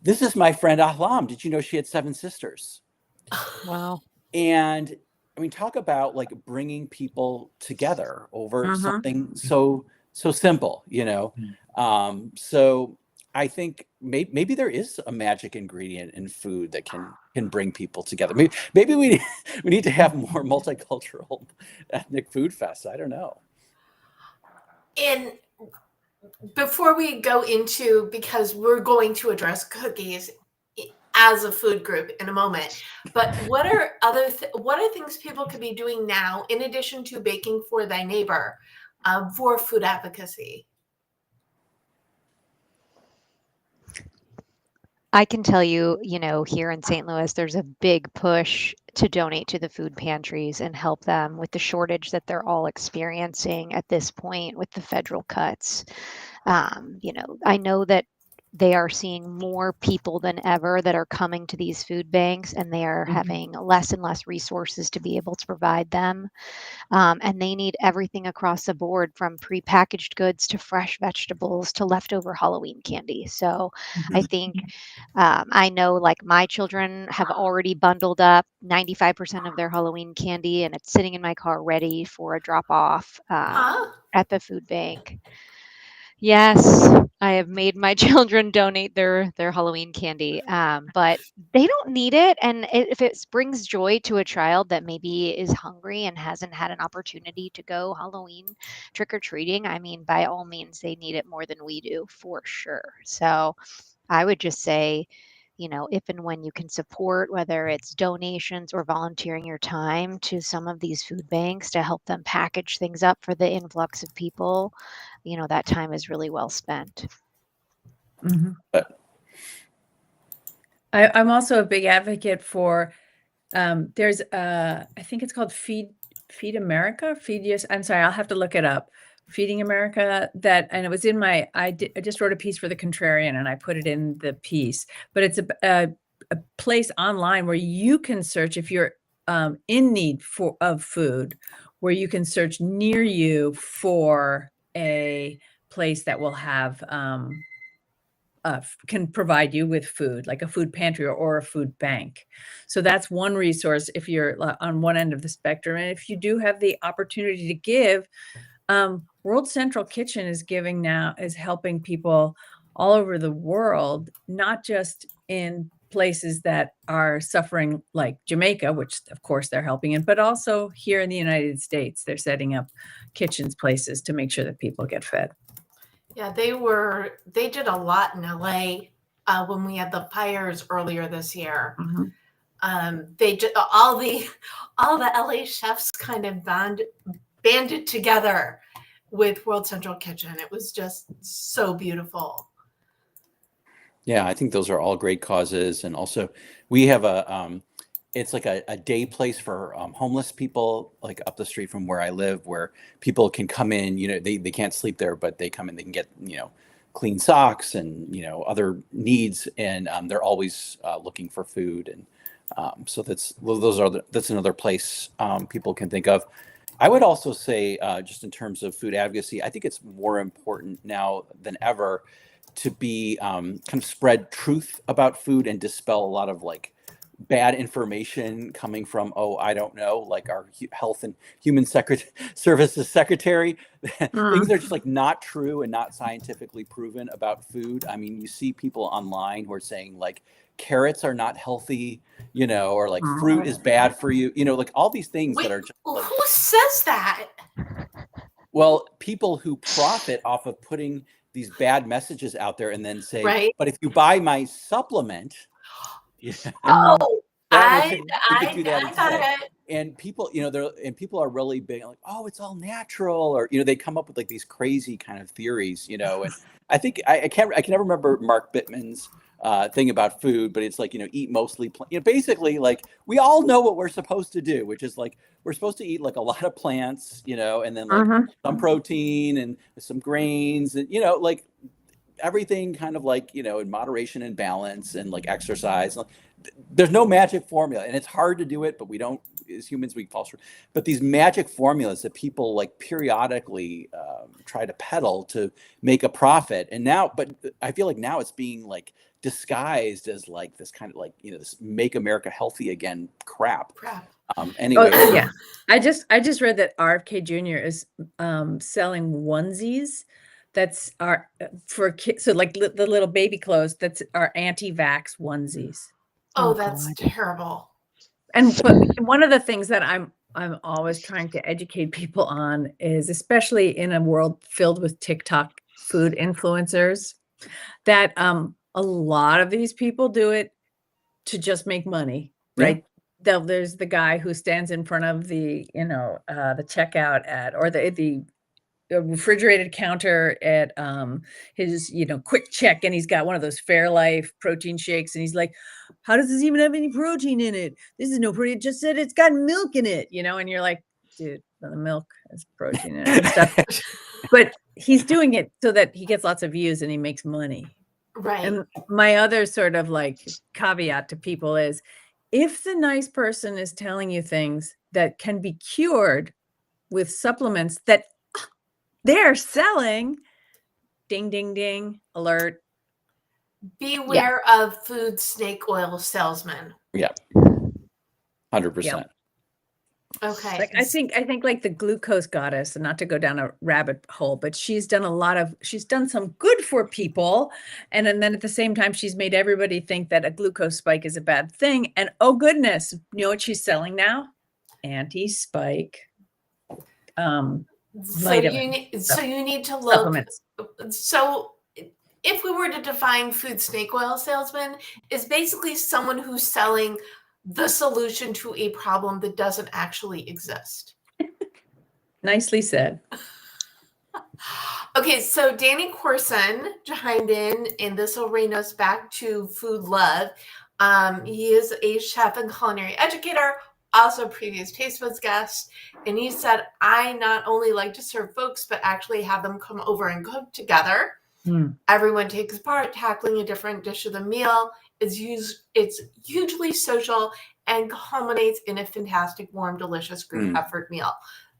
"This is my friend Ahlam. Did you know she had 7 sisters?" wow. And I mean, talk about like bringing people together over something so simple, So I think maybe there is a magic ingredient in food that can bring people together. Maybe we need to have more multicultural ethnic food fests. I don't know. And before we go into, because we're going to address cookies as a food group in a moment, but what are things people could be doing now in addition to baking for thy neighbor for food advocacy? I can tell you, here in St. Louis, there's a big push to donate to the food pantries and help them with the shortage that they're all experiencing at this point with the federal cuts. I know that they are seeing more people than ever that are coming to these food banks, and they are having less and less resources to be able to provide them. And they need everything across the board, from prepackaged goods to fresh vegetables to leftover Halloween candy. So I think I know like my children have already bundled up 95% of their Halloween candy, and it's sitting in my car ready for a drop off at the food bank. Yes, I have made my children donate their Halloween candy, but they don't need it. And if it brings joy to a child that maybe is hungry and hasn't had an opportunity to go Halloween trick or treating, I mean, by all means, they need it more than we do for sure. So I would just say, if and when you can support, whether it's donations or volunteering your time to some of these food banks to help them package things up for the influx of people, that time is really well spent. Mhm. But I'm also a big advocate for, there's I think it's called Feed America, I'm sorry, I'll have to look it up. Feeding America, and it was in I just wrote a piece for the Contrarian and I put it in the piece, but it's a place online where you can search if you're in need of food, where you can search near you for a place that will have can provide you with food, like a food pantry or a food bank. So that's one resource if you're on one end of the spectrum. And if you do have the opportunity to give, World Central Kitchen is helping people all over the world, not just in places that are suffering like Jamaica, which of course they're helping in, but also here in the United States, they're setting up kitchens places to make sure that people get fed. Yeah, they did a lot in LA when we had the fires earlier this year. They just all the LA chefs kind of banded together with World Central Kitchen. It was just so beautiful. yeah, I think those are all great causes. And also we have it's like a day place for homeless people, like up the street from where I live, where people can come in, they can't sleep there, but they come in, they can get, clean socks and, other needs. And they're always looking for food. And so that's another place people can think of. I would also say, just in terms of food advocacy, I think it's more important now than ever to be kind of spread truth about food and dispel a lot of like bad information coming from, I don't know, like our health and human services secretary. Things that are just like not true and not scientifically proven about food. I mean, you see people online who are saying like carrots are not healthy, or like fruit is bad for you, like all these things that are just like, who says that? well, people who profit off of putting these bad messages out there and then say, Right. but if you buy my supplement, Oh, you could do that I got instead. it. And people, people are really big, like, it's all natural, or they come up with like these crazy kind of theories, and I think I can never remember Mark Bittman's thing about food, but it's like, eat mostly basically like we all know what we're supposed to do, which is like we're supposed to eat like a lot of plants, and then like some protein and some grains, and like everything kind of like, in moderation and balance, and like exercise. There's no magic formula, and it's hard to do it, but we don't, as humans, we fall short. But these magic formulas that people like periodically try to peddle to make a profit, and now, but I feel like now it's being like disguised as like this kind of like, this make America healthy again crap. Anyway. Yeah, I just read that RFK Jr. is selling onesies are for kids, so like the little baby clothes that's are anti-vax onesies. Oh, that's terrible. But one of the things that I'm always trying to educate people on is, especially in a world filled with TikTok food influencers, that a lot of these people do it to just make money, right? There's the guy who stands in front of the the checkout at, or the refrigerated counter at his Quick Check, and he's got one of those Fairlife protein shakes, and he's like, how does this even have any protein in it? This is no protein. It just said it's got milk in it, and you're like, dude, the milk has protein in it and stuff. But he's doing it so that he gets lots of views and he makes money. Right. And my other sort of like caveat to people is, if the nice person is telling you things that can be cured with supplements that they're selling, ding, ding, ding, alert. Beware of food snake oil salesmen. Yeah. 100%. Okay. Like I think like the glucose goddess, and not to go down a rabbit hole, but she's done some good for people. And then at the same time, she's made everybody think that a glucose spike is a bad thing. And oh goodness, you know what she's selling now? Anti-spike vitamins. So you need to look. Supplements. So if we were to define food snake oil salesman, is basically someone who's selling the solution to a problem that doesn't actually exist. Nicely said. Okay, so Danny Corson chimed in, and this will bring us back to food love. He is a chef and culinary educator, also a previous Taste Buds guest, and he said, I not only like to serve folks, but actually have them come over and cook together. Everyone takes part, tackling a different dish of the meal. It's hugely social and culminates in a fantastic, warm, delicious group effort meal.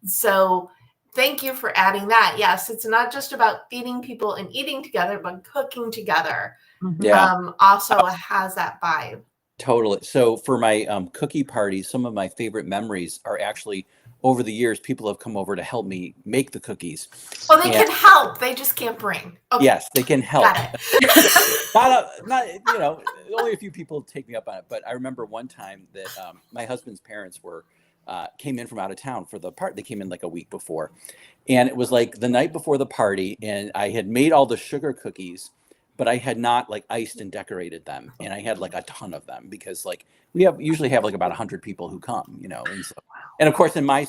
So thank you for adding that. Yes, it's not just about feeding people and eating together, but cooking together. Also has that vibe. Totally. So for my cookie parties, some of my favorite memories are actually over the years, people have come over to help me make the cookies. Oh, they can help. They just can't bring. Okay. Yes, they can help. Got it. not you know, only a few people take me up on it. But I remember one time that my husband's parents came in from out of town for the party. They came in like a week before, and it was like the night before the party, and I had made all the sugar cookies, but I had not like iced and decorated them, and I had like a ton of them because like we usually have like about 100 people who come, you know, and so, and of course in my,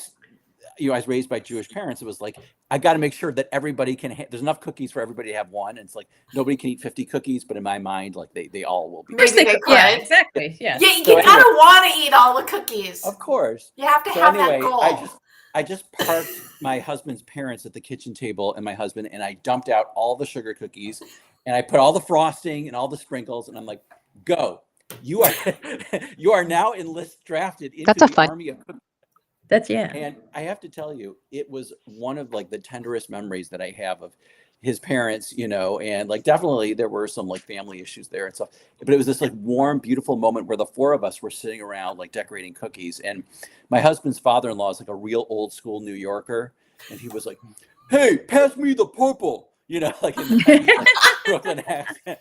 you know, I was raised by Jewish parents. It was like I got to make sure that everybody can. There's enough cookies for everybody to have one. And it's like nobody can eat 50 cookies, but in my mind, like they all will be. Yeah, exactly. Yeah. Yeah, you gotta want to eat all the cookies. Of course. You have to have that goal. I just parked my husband's parents at the kitchen table and my husband, and I dumped out all the sugar cookies, and I put all the frosting and all the sprinkles, and I'm like, "Go! You are now drafted into the army of cookies." And I have to tell you, it was one of like the tenderest memories that I have of his parents, you know, and like definitely there were some like family issues there and stuff, but it was this like warm, beautiful moment where the four of us were sitting around like decorating cookies. And my husband's father-in-law is like a real old school New Yorker, and he was like, "Hey, pass me the purple," you know, like in the Brooklyn accent.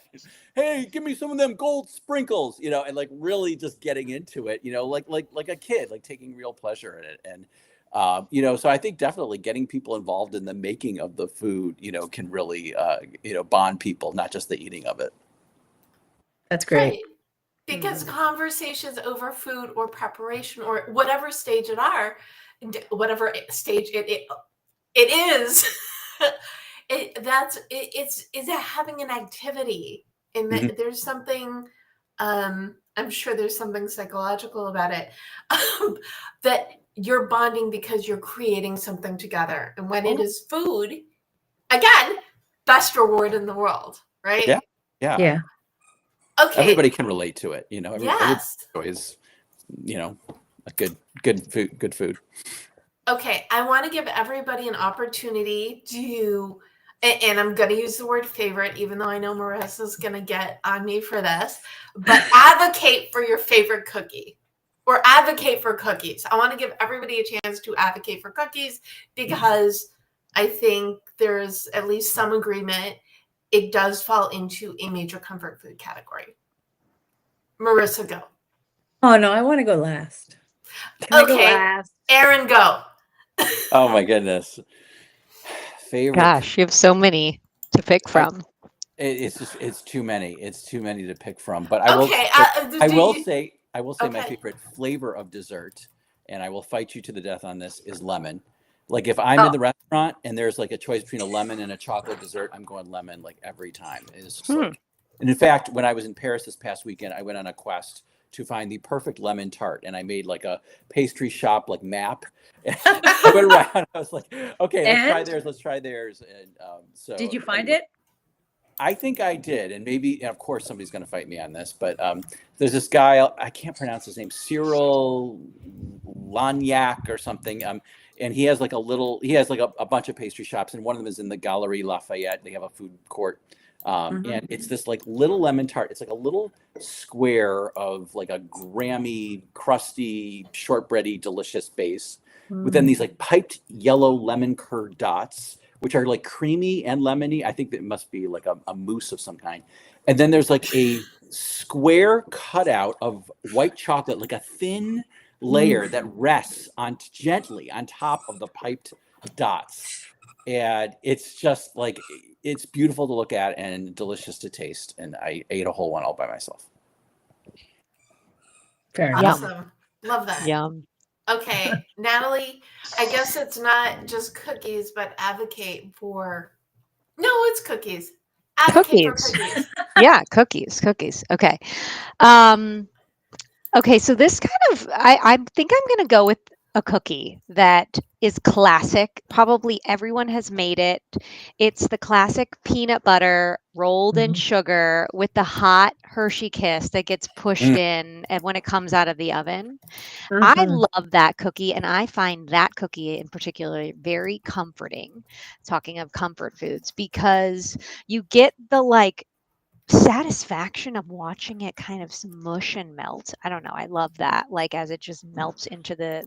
"Hey, give me some of them gold sprinkles," you know, and like really just getting into it, you know, like a kid, like taking real pleasure in it. And you know, so I think definitely getting people involved in the making of the food, you know, can really you know, bond people, not just the eating of it. That's great. Right. Because conversations over food or preparation or whatever stage whatever stage it is, it's having an activity, and there's something. I'm sure there's something psychological about it, that you're bonding because you're creating something together. And when it is food, again, best reward in the world, right? Yeah. Okay. Everybody can relate to it, you know. Everybody enjoys, you know, a good food. Okay, I want to give everybody an opportunity to, and I'm going to use the word favorite, even though I know Marissa's going to get on me for this, but advocate for your favorite cookie or advocate for cookies. I want to give everybody a chance to advocate for cookies because I think there's at least some agreement. It does fall into a major comfort food category. Marissa, go. Oh, no, I want to go last. Aaron, go. Oh, my goodness. Favorite. Gosh, you have so many to pick from. It's too many. It's too many to pick from. But I will say my favorite flavor of dessert, and I will fight you to the death on this, is lemon. Like if I'm in the restaurant and there's like a choice between a lemon and a chocolate dessert, I'm going lemon like every time. It's just like, and in fact, when I was in Paris this past weekend, I went on a quest to find the perfect lemon tart, and I made like a pastry shop like map. I went around. I was like, okay, let's try theirs. And so did you find it? I think I did, and maybe, and of course, somebody's going to fight me on this, but there's this guy, I can't pronounce his name, Cyril Lagnac or something, and he has like a bunch of pastry shops, and one of them is in the Galerie Lafayette. They have a food court And it's this like little lemon tart. It's like a little square of like a Grammy, crusty, shortbready, delicious base with then these like piped yellow lemon curd dots, which are like creamy and lemony. I think that it must be like a mousse of some kind. And then there's like a square cutout of white chocolate, like a thin layer that rests on gently on top of the piped dots. And it's just like, it's beautiful to look at and delicious to taste. And I ate a whole one all by myself. Fair enough. Awesome. Love that. Yum. Okay, Natalie, I guess it's not just cookies, but advocate for. No, it's cookies. Advocate for cookies. Yeah, cookies. Okay. Okay, so this kind of, I think I'm going to go with a cookie that is classic. Probably everyone has made it. It's the classic peanut butter rolled in sugar with the hot Hershey Kiss that gets pushed in and when it comes out of the oven. I love that cookie, and I find that cookie in particular very comforting. Talking of comfort foods, because you get the like satisfaction of watching it kind of smush and melt. I don't know. I love that. Like as it just melts into the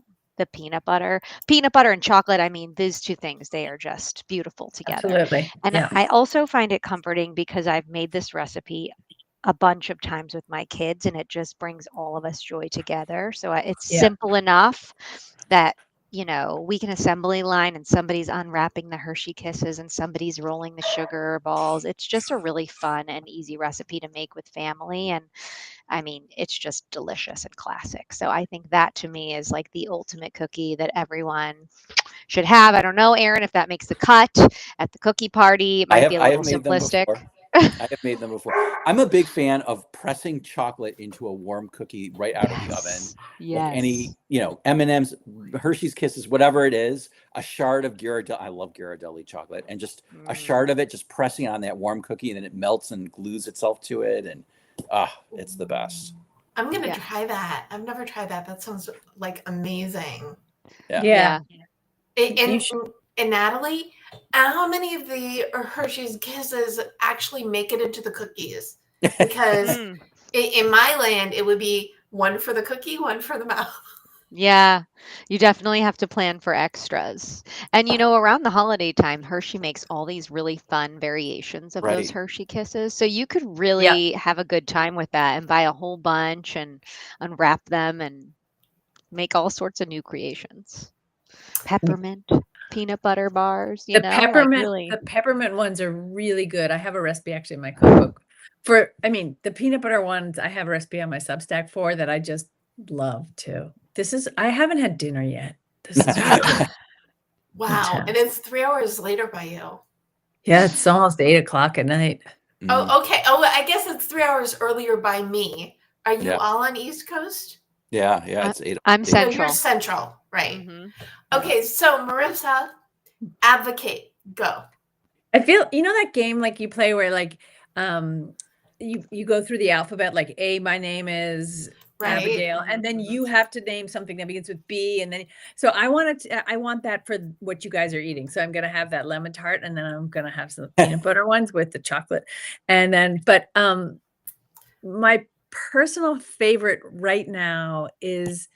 peanut butter and chocolate. I mean, these two things, they are just beautiful together. Absolutely. And Yeah. I also find it comforting because I've made this recipe a bunch of times with my kids, and it just brings all of us joy together. So it's simple enough that, you know, we can assembly line and somebody's unwrapping the Hershey Kisses and somebody's rolling the sugar balls. It's just a really fun and easy recipe to make with family. And I mean, it's just delicious and classic. So I think that to me is like the ultimate cookie that everyone should have. I don't know, Aaron, if that makes the cut at the cookie party. It might be a little simplistic. I have made them before. I'm a big fan of pressing chocolate into a warm cookie right out of the oven. Yes. Like any, you know, M&M's, Hershey's Kisses, whatever it is, a shard of Ghirardelli. I love Ghirardelli chocolate, and just a shard of it, just pressing on that warm cookie, and then it melts and glues itself to it, and it's the best. I'm gonna try that. I've never tried that. That sounds like amazing. Yeah. And Natalie, how many of the Hershey's Kisses actually make it into the cookies? Because in my land, it would be one for the cookie, one for the mouth. Yeah, you definitely have to plan for extras. And, you know, around the holiday time, Hershey makes all these really fun variations of those Hershey Kisses. So you could really have a good time with that and buy a whole bunch and unwrap them and make all sorts of new creations. Peppermint, peanut butter bars, you know, the peppermint ones are really good. I have a recipe actually in my cookbook the peanut butter ones. I have a recipe on my Substack for that I just love too. I haven't had dinner yet. This is really wow. And it's 3 hours later by you. Yeah, it's almost 8:00 at night. Oh, okay. Oh, I guess it's 3 hours earlier by me. Are you all on East Coast? Yeah, it's 8. I'm Central. No, you're Central, right? Okay, so Marissa, advocate, go. I feel, you know, that game like you play where like you go through the alphabet, like A, my name is Abigail, and then you have to name something that begins with B, and then so I want that for what you guys are eating. So I'm gonna have that lemon tart, and then I'm gonna have some peanut butter ones with the chocolate, and then my personal favorite right now is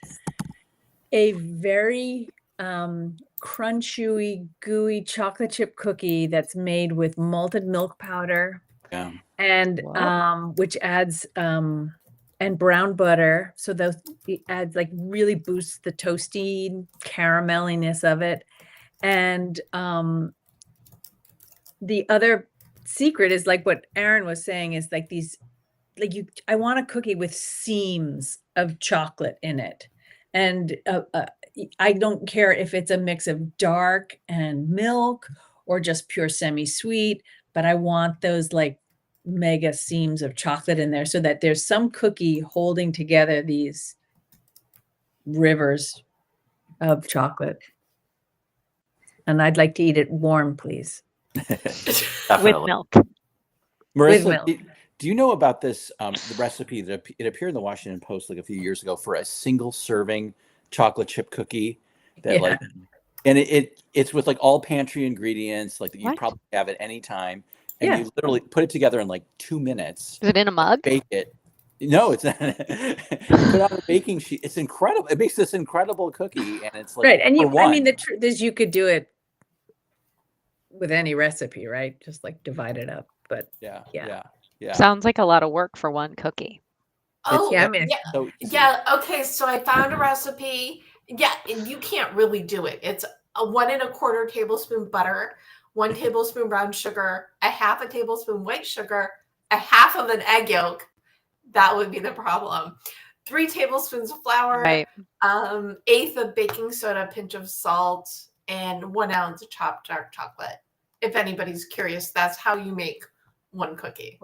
a very crunchy, gooey chocolate chip cookie that's made with malted milk powder, and which adds and brown butter. So those adds like really boosts the toasty carameliness of it. And the other secret is like what Aaron was saying is like these, like I want a cookie with seams of chocolate in it. And I don't care if it's a mix of dark and milk or just pure semi-sweet, but I want those like mega seams of chocolate in there so that there's some cookie holding together these rivers of chocolate. And I'd like to eat it warm, please. With milk. Marissa, do you know about this, the recipe that it appeared in the Washington Post like a few years ago for a single serving chocolate chip cookie that and it's with like all pantry ingredients, like that you probably have at any time. and Yeah. you literally put it together in like 2 minutes. Is it in a mug? Bake it. No, it's not. You put on a baking sheet. It's incredible. It makes this incredible cookie, and it's like Right. And for I one. mean, the truth is you could do it with any recipe, right? Just like divide it up. But Yeah. yeah. Sounds like a lot of work for one cookie. Oh, Yeah, I mean, So easy. yeah. Okay, so I found a recipe. Yeah, and you can't really do it. It's a 1 1/4 tablespoon butter, 1 tablespoon brown sugar, a 1/2 tablespoon white sugar, a 1/2 of an egg yolk. That would be the problem. 3 tablespoons of flour, Right. 1/8 of baking soda, a pinch of salt, and 1 ounce of chopped dark chocolate. If anybody's curious, that's how you make one cookie.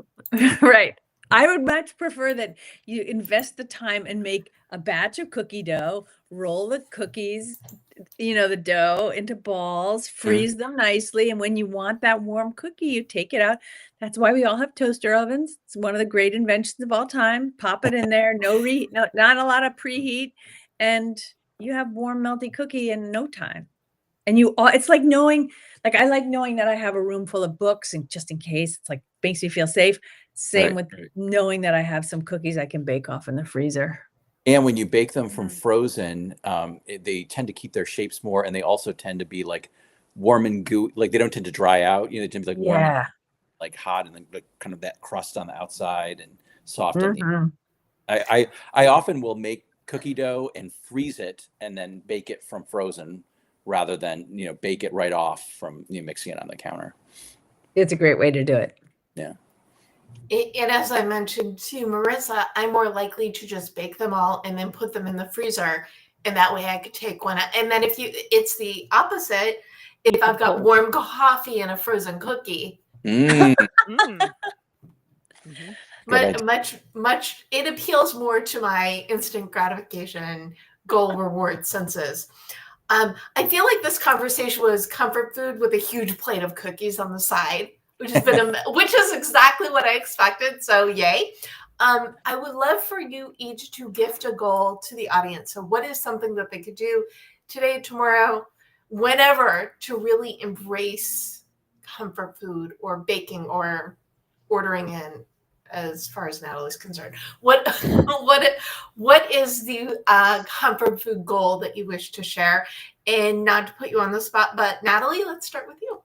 right. I would much prefer that you invest the time and make a batch of cookie dough, roll the cookies, the dough into balls, freeze them nicely. And when you want that warm cookie, you take it out. That's why we all have toaster ovens. It's one of the great inventions of all time. Pop it in there, no, not a lot of preheat. And you have warm, melty cookie in no time. And it's like knowing, like I like knowing that I have a room full of books, and just in case, it's like makes me feel safe. Same with knowing that I have some cookies I can bake off in the freezer. And when you bake them from frozen, they tend to keep their shapes more, and they also tend to be like warm and gooey. Like they don't tend to dry out. They tend to be like warm, and, like hot, and then like kind of that crust on the outside and soft on the. I often will make cookie dough and freeze it, and then bake it from frozen, rather than bake it right off from mixing it on the counter. It's a great way to do it. Yeah. And as I mentioned to Marissa, I'm more likely to just bake them all and then put them in the freezer, and that way I could take one. And then it's the opposite. If I've got warm coffee and a frozen cookie, much it appeals more to my instant gratification, goal reward senses. I feel like this conversation was comfort food with a huge plate of cookies on the side, which is exactly what I expected. So yay. I would love for you each to gift a goal to the audience. So what is something that they could do today, tomorrow, whenever, to really embrace comfort food or baking or ordering in, as far as Natalie's concerned? What is the comfort food goal that you wish to share? And not to put you on the spot, but Natalie, let's start with you.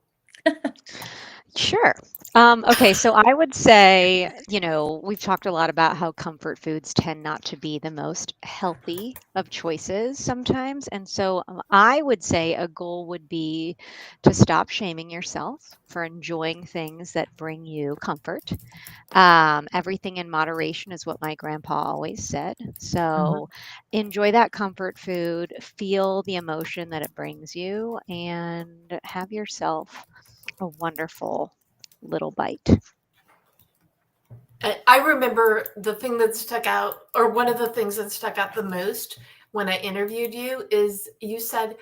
Sure. Okay, so I would say, we've talked a lot about how comfort foods tend not to be the most healthy of choices sometimes. And so I would say a goal would be to stop shaming yourself for enjoying things that bring you comfort. Everything in moderation is what my grandpa always said. So enjoy that comfort food, feel the emotion that it brings you, and have yourself a wonderful little bite. I remember the thing that stuck out, or one of the things that stuck out the most when I interviewed you, is you said,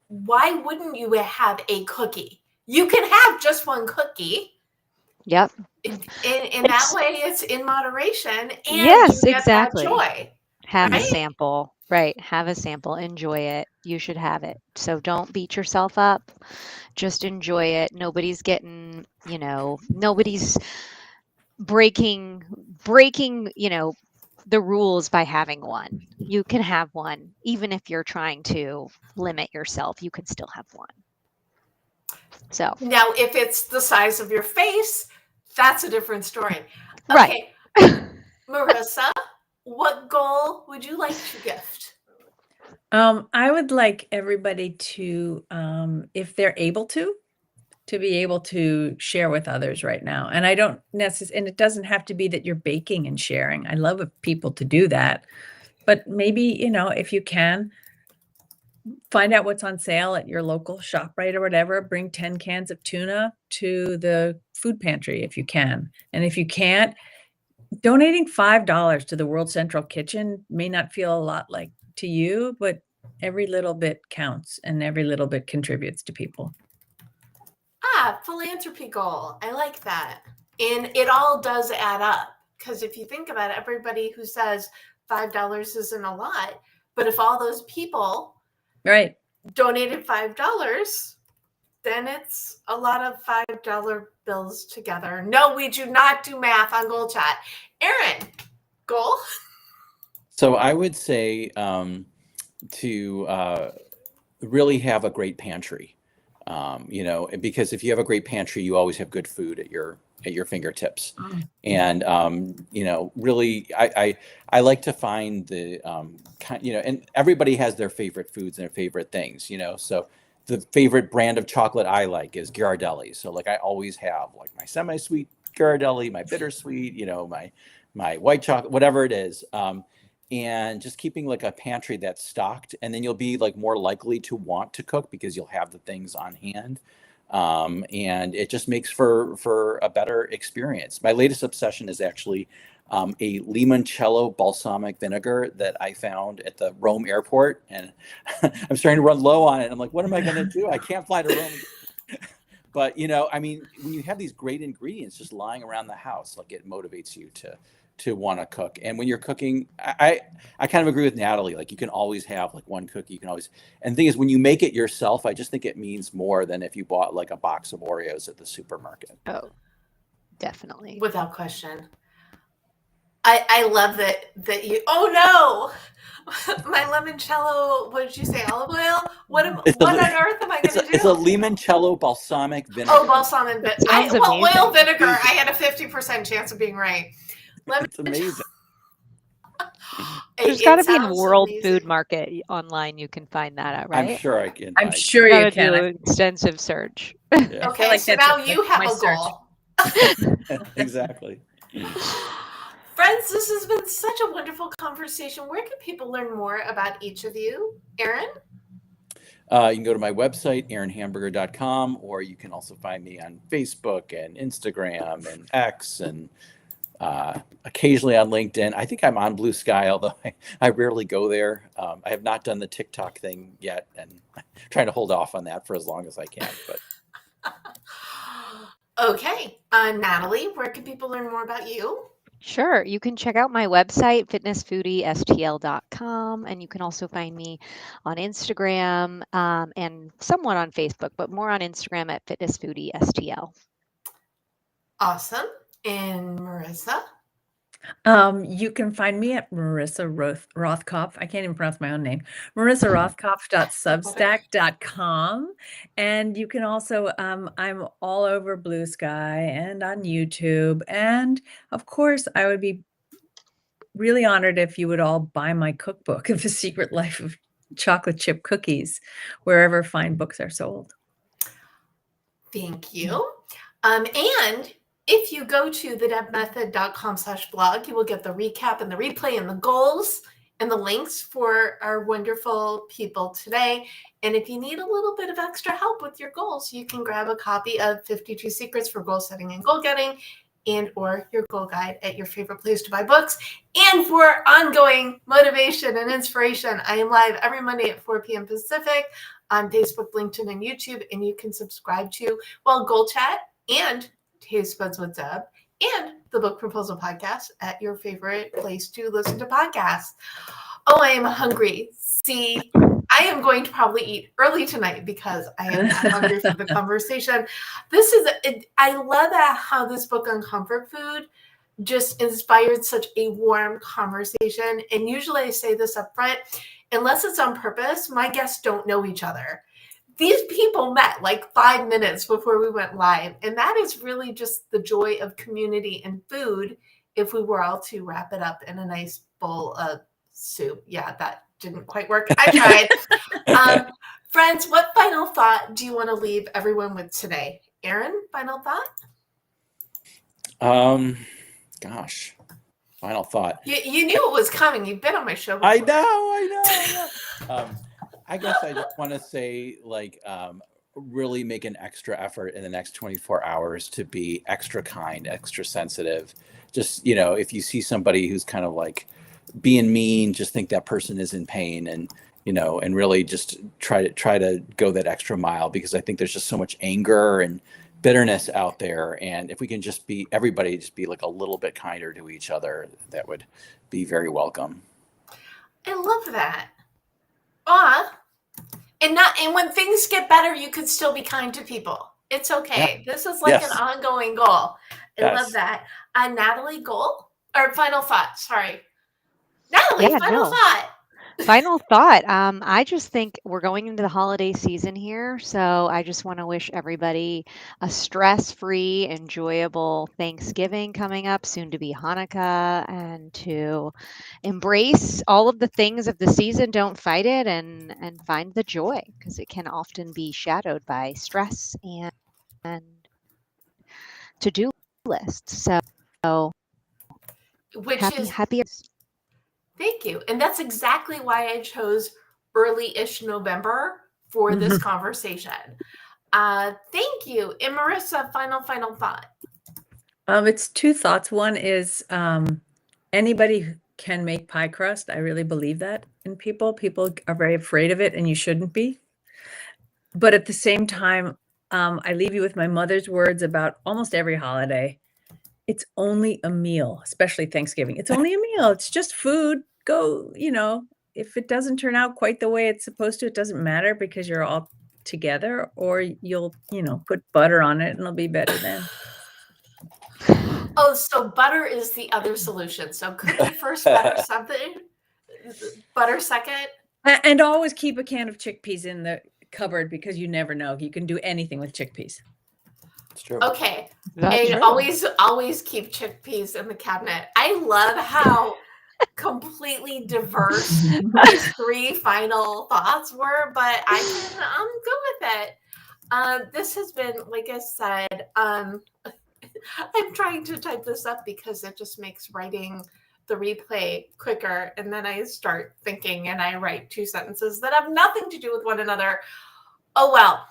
why wouldn't you have a cookie? You can have just one cookie. Yep. In that way, it's in moderation, and yes, you get exactly. that joy. Have a sample. Right. Have a sample. Enjoy it. You should have it. So don't beat yourself up. Just enjoy it. Nobody's getting, nobody's breaking, the rules by having one. You can have one. Even if you're trying to limit yourself, you can still have one. So now, if it's the size of your face, that's a different story. Okay. Right. Marissa, what goal would you like to gift? I would like everybody to, if they're able to be able to share with others right now. And I don't necessarily, and it doesn't have to be that you're baking and sharing. I love people to do that. But maybe, if you can, find out what's on sale at your local ShopRite or whatever. Bring 10 cans of tuna to the food pantry if you can. And if you can't, donating $5 to the World Central Kitchen may not feel a lot like to you, but every little bit counts and every little bit contributes to people. Philanthropy goal. I like that. And it all does add up, because if you think about it, everybody who says $5 isn't a lot, but if all those people right donated $5, then it's a lot of $5 bills together. No, we do not do math on GoalChat. Aaron, goal? So I would say to really have a great pantry. Because if you have a great pantry, you always have good food at your fingertips. And really, I like to find the and everybody has their favorite foods and their favorite things. So the favorite brand of chocolate I like is Ghirardelli. So like I always have like my semi-sweet Ghirardelli, my bittersweet, my white chocolate, whatever it is. And just keeping like a pantry that's stocked, and then you'll be like more likely to want to cook because you'll have the things on hand. And it just makes for a better experience. My latest obsession is actually a limoncello balsamic vinegar that I found at the Rome airport, and I'm starting to run low on it. I'm like, what am I going to do? I can't fly to Rome. But when you have these great ingredients just lying around the house, like it motivates you to want to cook. And when you're cooking, I kind of agree with Natalie. Like you can always have like one cookie. You can always, and the thing is when you make it yourself, I just think it means more than if you bought like a box of Oreos at the supermarket. Oh, definitely. Without question. I love that you, oh no, my limoncello, what did you say, olive oil? What on earth am I going to do? It's a limoncello balsamic vinegar. Oh, balsamic vinegar. Amazing. Oil vinegar, I had a 50% chance of being right. It's amazing. There's got to be a world food market online. You can find that out, right? I'm sure I can. I'm sure you can. Do an extensive search. Yeah. Okay, like so that's now you have my a goal. Exactly. Friends, this has been such a wonderful conversation. Where can people learn more about each of you? Aaron? You can go to my website, aaronhamburger.com, or you can also find me on Facebook and Instagram and X and occasionally on LinkedIn. I think I'm on Blue Sky, although I rarely go there. I have not done the TikTok thing yet, and I'm trying to hold off on that for as long as I can. But Okay. Natalie, where can people learn more about you? Sure. You can check out my website, fitnessfoodiestl.com, and you can also find me on Instagram and somewhat on Facebook, but more on Instagram at Fitness Foodie STL. Awesome. And Marissa? You can find me at Marissa Rothkopf. I can't even pronounce my own name. MarissaRothkopf.substack.com. And you can also, I'm all over Blue Sky and on YouTube. And of course, I would be really honored if you would all buy my cookbook of The Secret Life of Chocolate Chip Cookies, wherever fine books are sold. Thank you. And if you go to thedebmethod.com/blog, you will get the recap and the replay and the goals and the links for our wonderful people today. And if you need a little bit of extra help with your goals, you can grab a copy of 52 Secrets for Goal Setting and Goal Getting and or your goal guide at your favorite place to buy books. And for ongoing motivation and inspiration, I am live every Monday at 4 p.m. Pacific on Facebook, LinkedIn, and YouTube. And you can subscribe to, GoalChat and Taste Buds with Deb and the Book Proposal Podcast at your favorite place to listen to podcasts. Oh, I am hungry. See, I am going to probably eat early tonight because I am not hungry for the conversation. I love how this book on comfort food just inspired such a warm conversation. And usually I say this up front, unless it's on purpose, my guests don't know each other. These people met like 5 minutes before we went live. And that is really just the joy of community and food if we were all to wrap it up in a nice bowl of soup. Yeah, that didn't quite work. I tried. Friends, what final thought do you want to leave everyone with today? Aaron, final thought? Gosh, final thought. You knew it was coming. You've been on my show before. I know. I guess I just want to say, really make an extra effort in the next 24 hours to be extra kind, extra sensitive. Just, if you see somebody who's kind of like being mean, just think that person is in pain and really just try to go that extra mile, because I think there's just so much anger and bitterness out there. And if we can everybody just be like a little bit kinder to each other, that would be very welcome. I love that. And when things get better, you could still be kind to people. It's okay. Yeah. This is like an Yes. ongoing goal. I love Yes. that. Natalie, goal or final thought? Sorry, Natalie, Yeah, final no. thought. Final thought. I just think we're going into the holiday season here, so I just want to wish everybody a stress-free, enjoyable Thanksgiving coming up, soon to be Hanukkah, and to embrace all of the things of the season. Don't fight it, and find the joy, because it can often be shadowed by stress and to-do lists. So Which is, happy. thank you. And that's exactly why I chose early-ish November for this conversation. Thank you. And Marissa, final thought. It's two thoughts. One is anybody can make pie crust. I really believe that in people. People are very afraid of it, and you shouldn't be. But at the same time, I leave you with my mother's words about almost every holiday. It's only a meal, especially Thanksgiving. It's only a meal. It's just food. Go, if it doesn't turn out quite the way it's supposed to, it doesn't matter because you're all together, or you'll, put butter on it and it'll be better then. Oh, so butter is the other solution. So cookie first, butter something, butter second. And always keep a can of chickpeas in the cupboard because you never know. You can do anything with chickpeas. It's true. Okay. That's And true. always keep chickpeas in the cabinet. I love how completely diverse these three final thoughts were, but I'm good with it. This has been, like I said, I'm trying to type this up because it just makes writing the replay quicker. And then I start thinking and I write two sentences that have nothing to do with one another. Oh, well.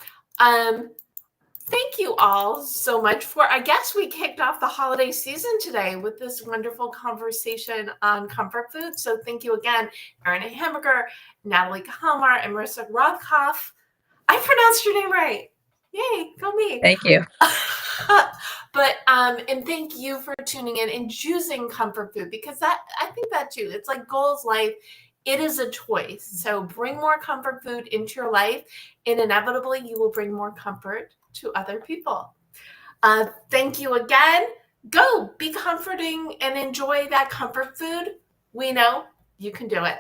Thank you all so much I guess we kicked off the holiday season today with this wonderful conversation on comfort food. So thank you again, Aaron Hamburger, Natalie Kalmar, and Marissa Rothkopf. I pronounced your name right. Yay, go me. Thank you. But and thank you for tuning in and choosing comfort food, because I think that too. It's like Goals Life. It is a choice. So bring more comfort food into your life, and inevitably you will bring more comfort to other people. Thank you again. Go be comforting and enjoy that comfort food. We know you can do it.